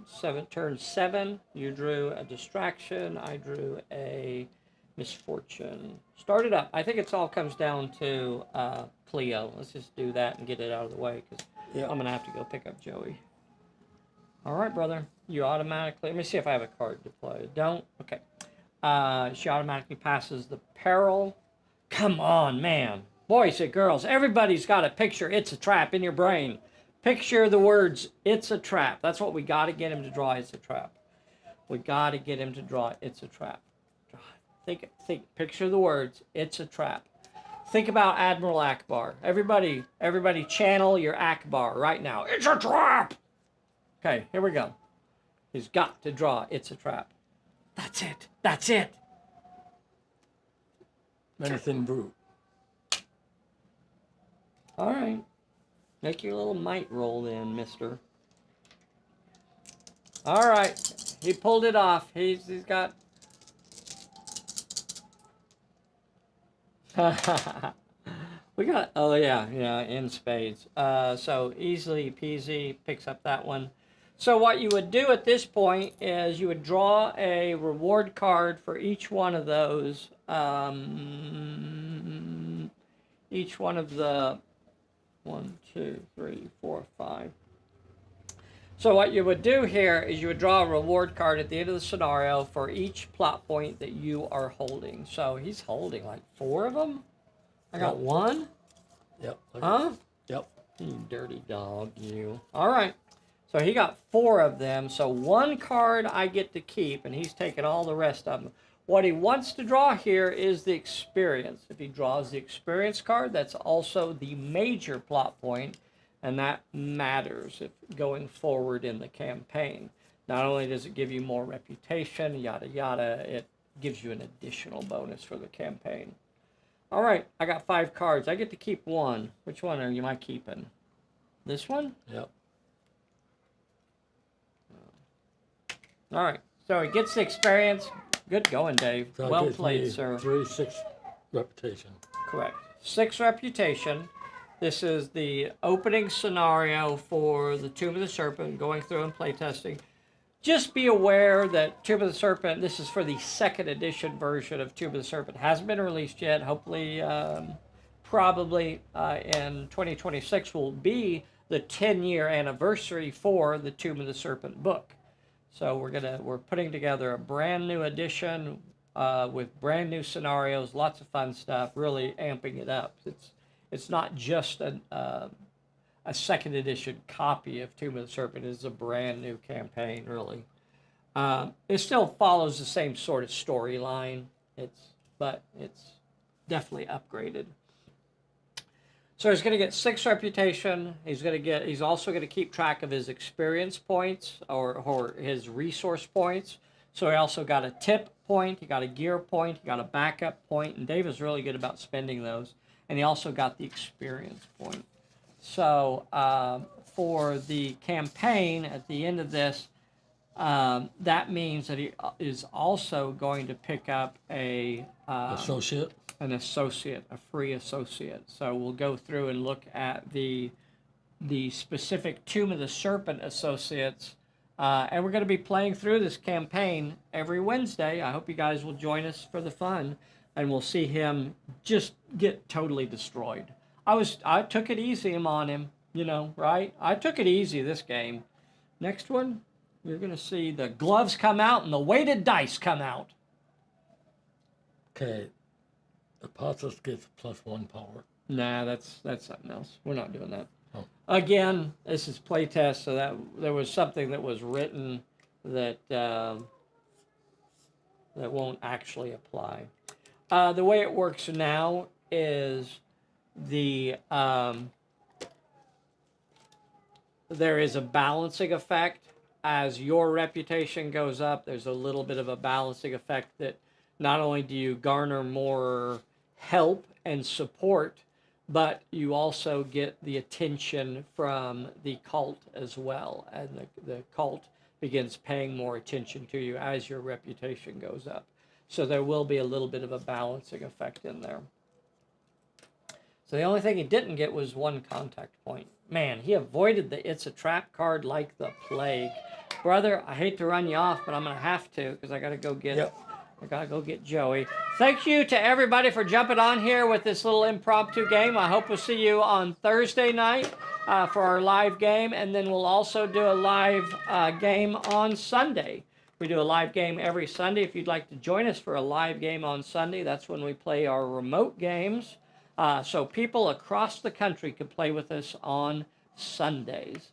7 turn 7. You drew a distraction. I drew a misfortune. Start it up. I think it all comes down to Cleo. Let's just do that and get it out of the way, because I'm going to have to go pick up Joey. All right, brother. You automatically... Let me see if I have a card to play. Don't? Okay. She automatically passes the peril. Come on, man. Boys and girls, everybody's got a picture It's a Trap in your brain. Picture the words, it's a trap. That's what we got to get him to draw, it's a trap. We got to get him to draw, it's a trap. Think, picture the words, it's a trap. Think about Admiral Akbar. Everybody channel your Akbar right now. It's a trap! Okay, here we go. He's got to draw it's a trap. That's it. That's it. Menacing brute. All right. Make your little might roll in, mister. All right. He pulled it off. He's got... We got... Oh, yeah, in spades. So easily peasy picks up that one. So what you would do at this point is you would draw a reward card for each one of those. Each one of the 1, 2, 3, 4, 5. So what you would do here is you would draw a reward card at the end of the scenario for each plot point that you are holding. So he's holding like 4 of them. I got 1. Yep. Huh? Yep. You dirty dog, you. All right. So he got 4 of them. So 1 card I get to keep, and he's taking all the rest of them. What he wants to draw here is the experience. If he draws the experience card, that's also the major plot point, and that matters if going forward in the campaign. Not only does it give you more reputation, yada yada, it gives you an additional bonus for the campaign. All right, I got 5 cards. I get to keep 1. Which one am I keeping? This one? Yep. All right, so he gets the experience. Good going, Dave. So well played, sir. 3, 6 reputation. Correct. 6 reputation. This is the opening scenario for the Tomb of the Serpent, going through and playtesting. Just be aware that Tomb of the Serpent, this is for the 2nd edition version of Tomb of the Serpent. Hasn't been released yet. Hopefully, probably in 2026 will be the 10-year anniversary for the Tomb of the Serpent book. So we're putting together a brand new edition with brand new scenarios, lots of fun stuff, really amping it up. It's not just a 2nd edition copy of Tomb of the Serpent. It's a brand new campaign, really. It still follows the same sort of storyline, but it's definitely upgraded. So he's going to get 6 reputation. He's also going to keep track of his experience points or his resource points. So he also got a tip point, he got a gear point, he got a backup point, and Dave is really good about spending those. And he also got the experience point. So for the campaign at the end of this, that means that he is also going to pick up an associate, a free associate. So we'll go through and look at the specific Tomb of the Serpent associates, and we're going to be playing through this campaign every Wednesday. I hope you guys will join us for the fun, and we'll see him just get totally destroyed. I took it easy on him, right? I took it easy this game. Next one, you're going to see the gloves come out and the weighted dice come out. Okay. Apostles gets +1 power. Nah, that's something else. We're not doing that. Oh. Again, this is playtest, so that there was something that was written that that won't actually apply. The way it works now is there is a balancing effect. As your reputation goes up, there's a little bit of a balancing effect that not only do you garner more help and support, but you also get the attention from the cult as well. And the cult begins paying more attention to you as your reputation goes up. So there will be a little bit of a balancing effect in there. So the only thing he didn't get was 1 contact point. Man, he avoided the It's a Trap card like the plague. Brother, I hate to run you off, but I'm going to have to because I got to go get... Yep. I gotta go get Joey. Thank you to everybody for jumping on here with this little impromptu game. I hope we'll see you on Thursday night for our live game, and then we'll also do a live game on Sunday. We do a live game every Sunday. If you'd like to join us for a live game on Sunday, that's when we play our remote games. So people across the country can play with us on Sundays.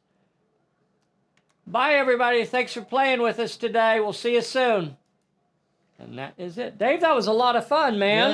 Bye, everybody. Thanks for playing with us today. We'll see you soon. And that is it. Dave, that was a lot of fun, man. Yeah.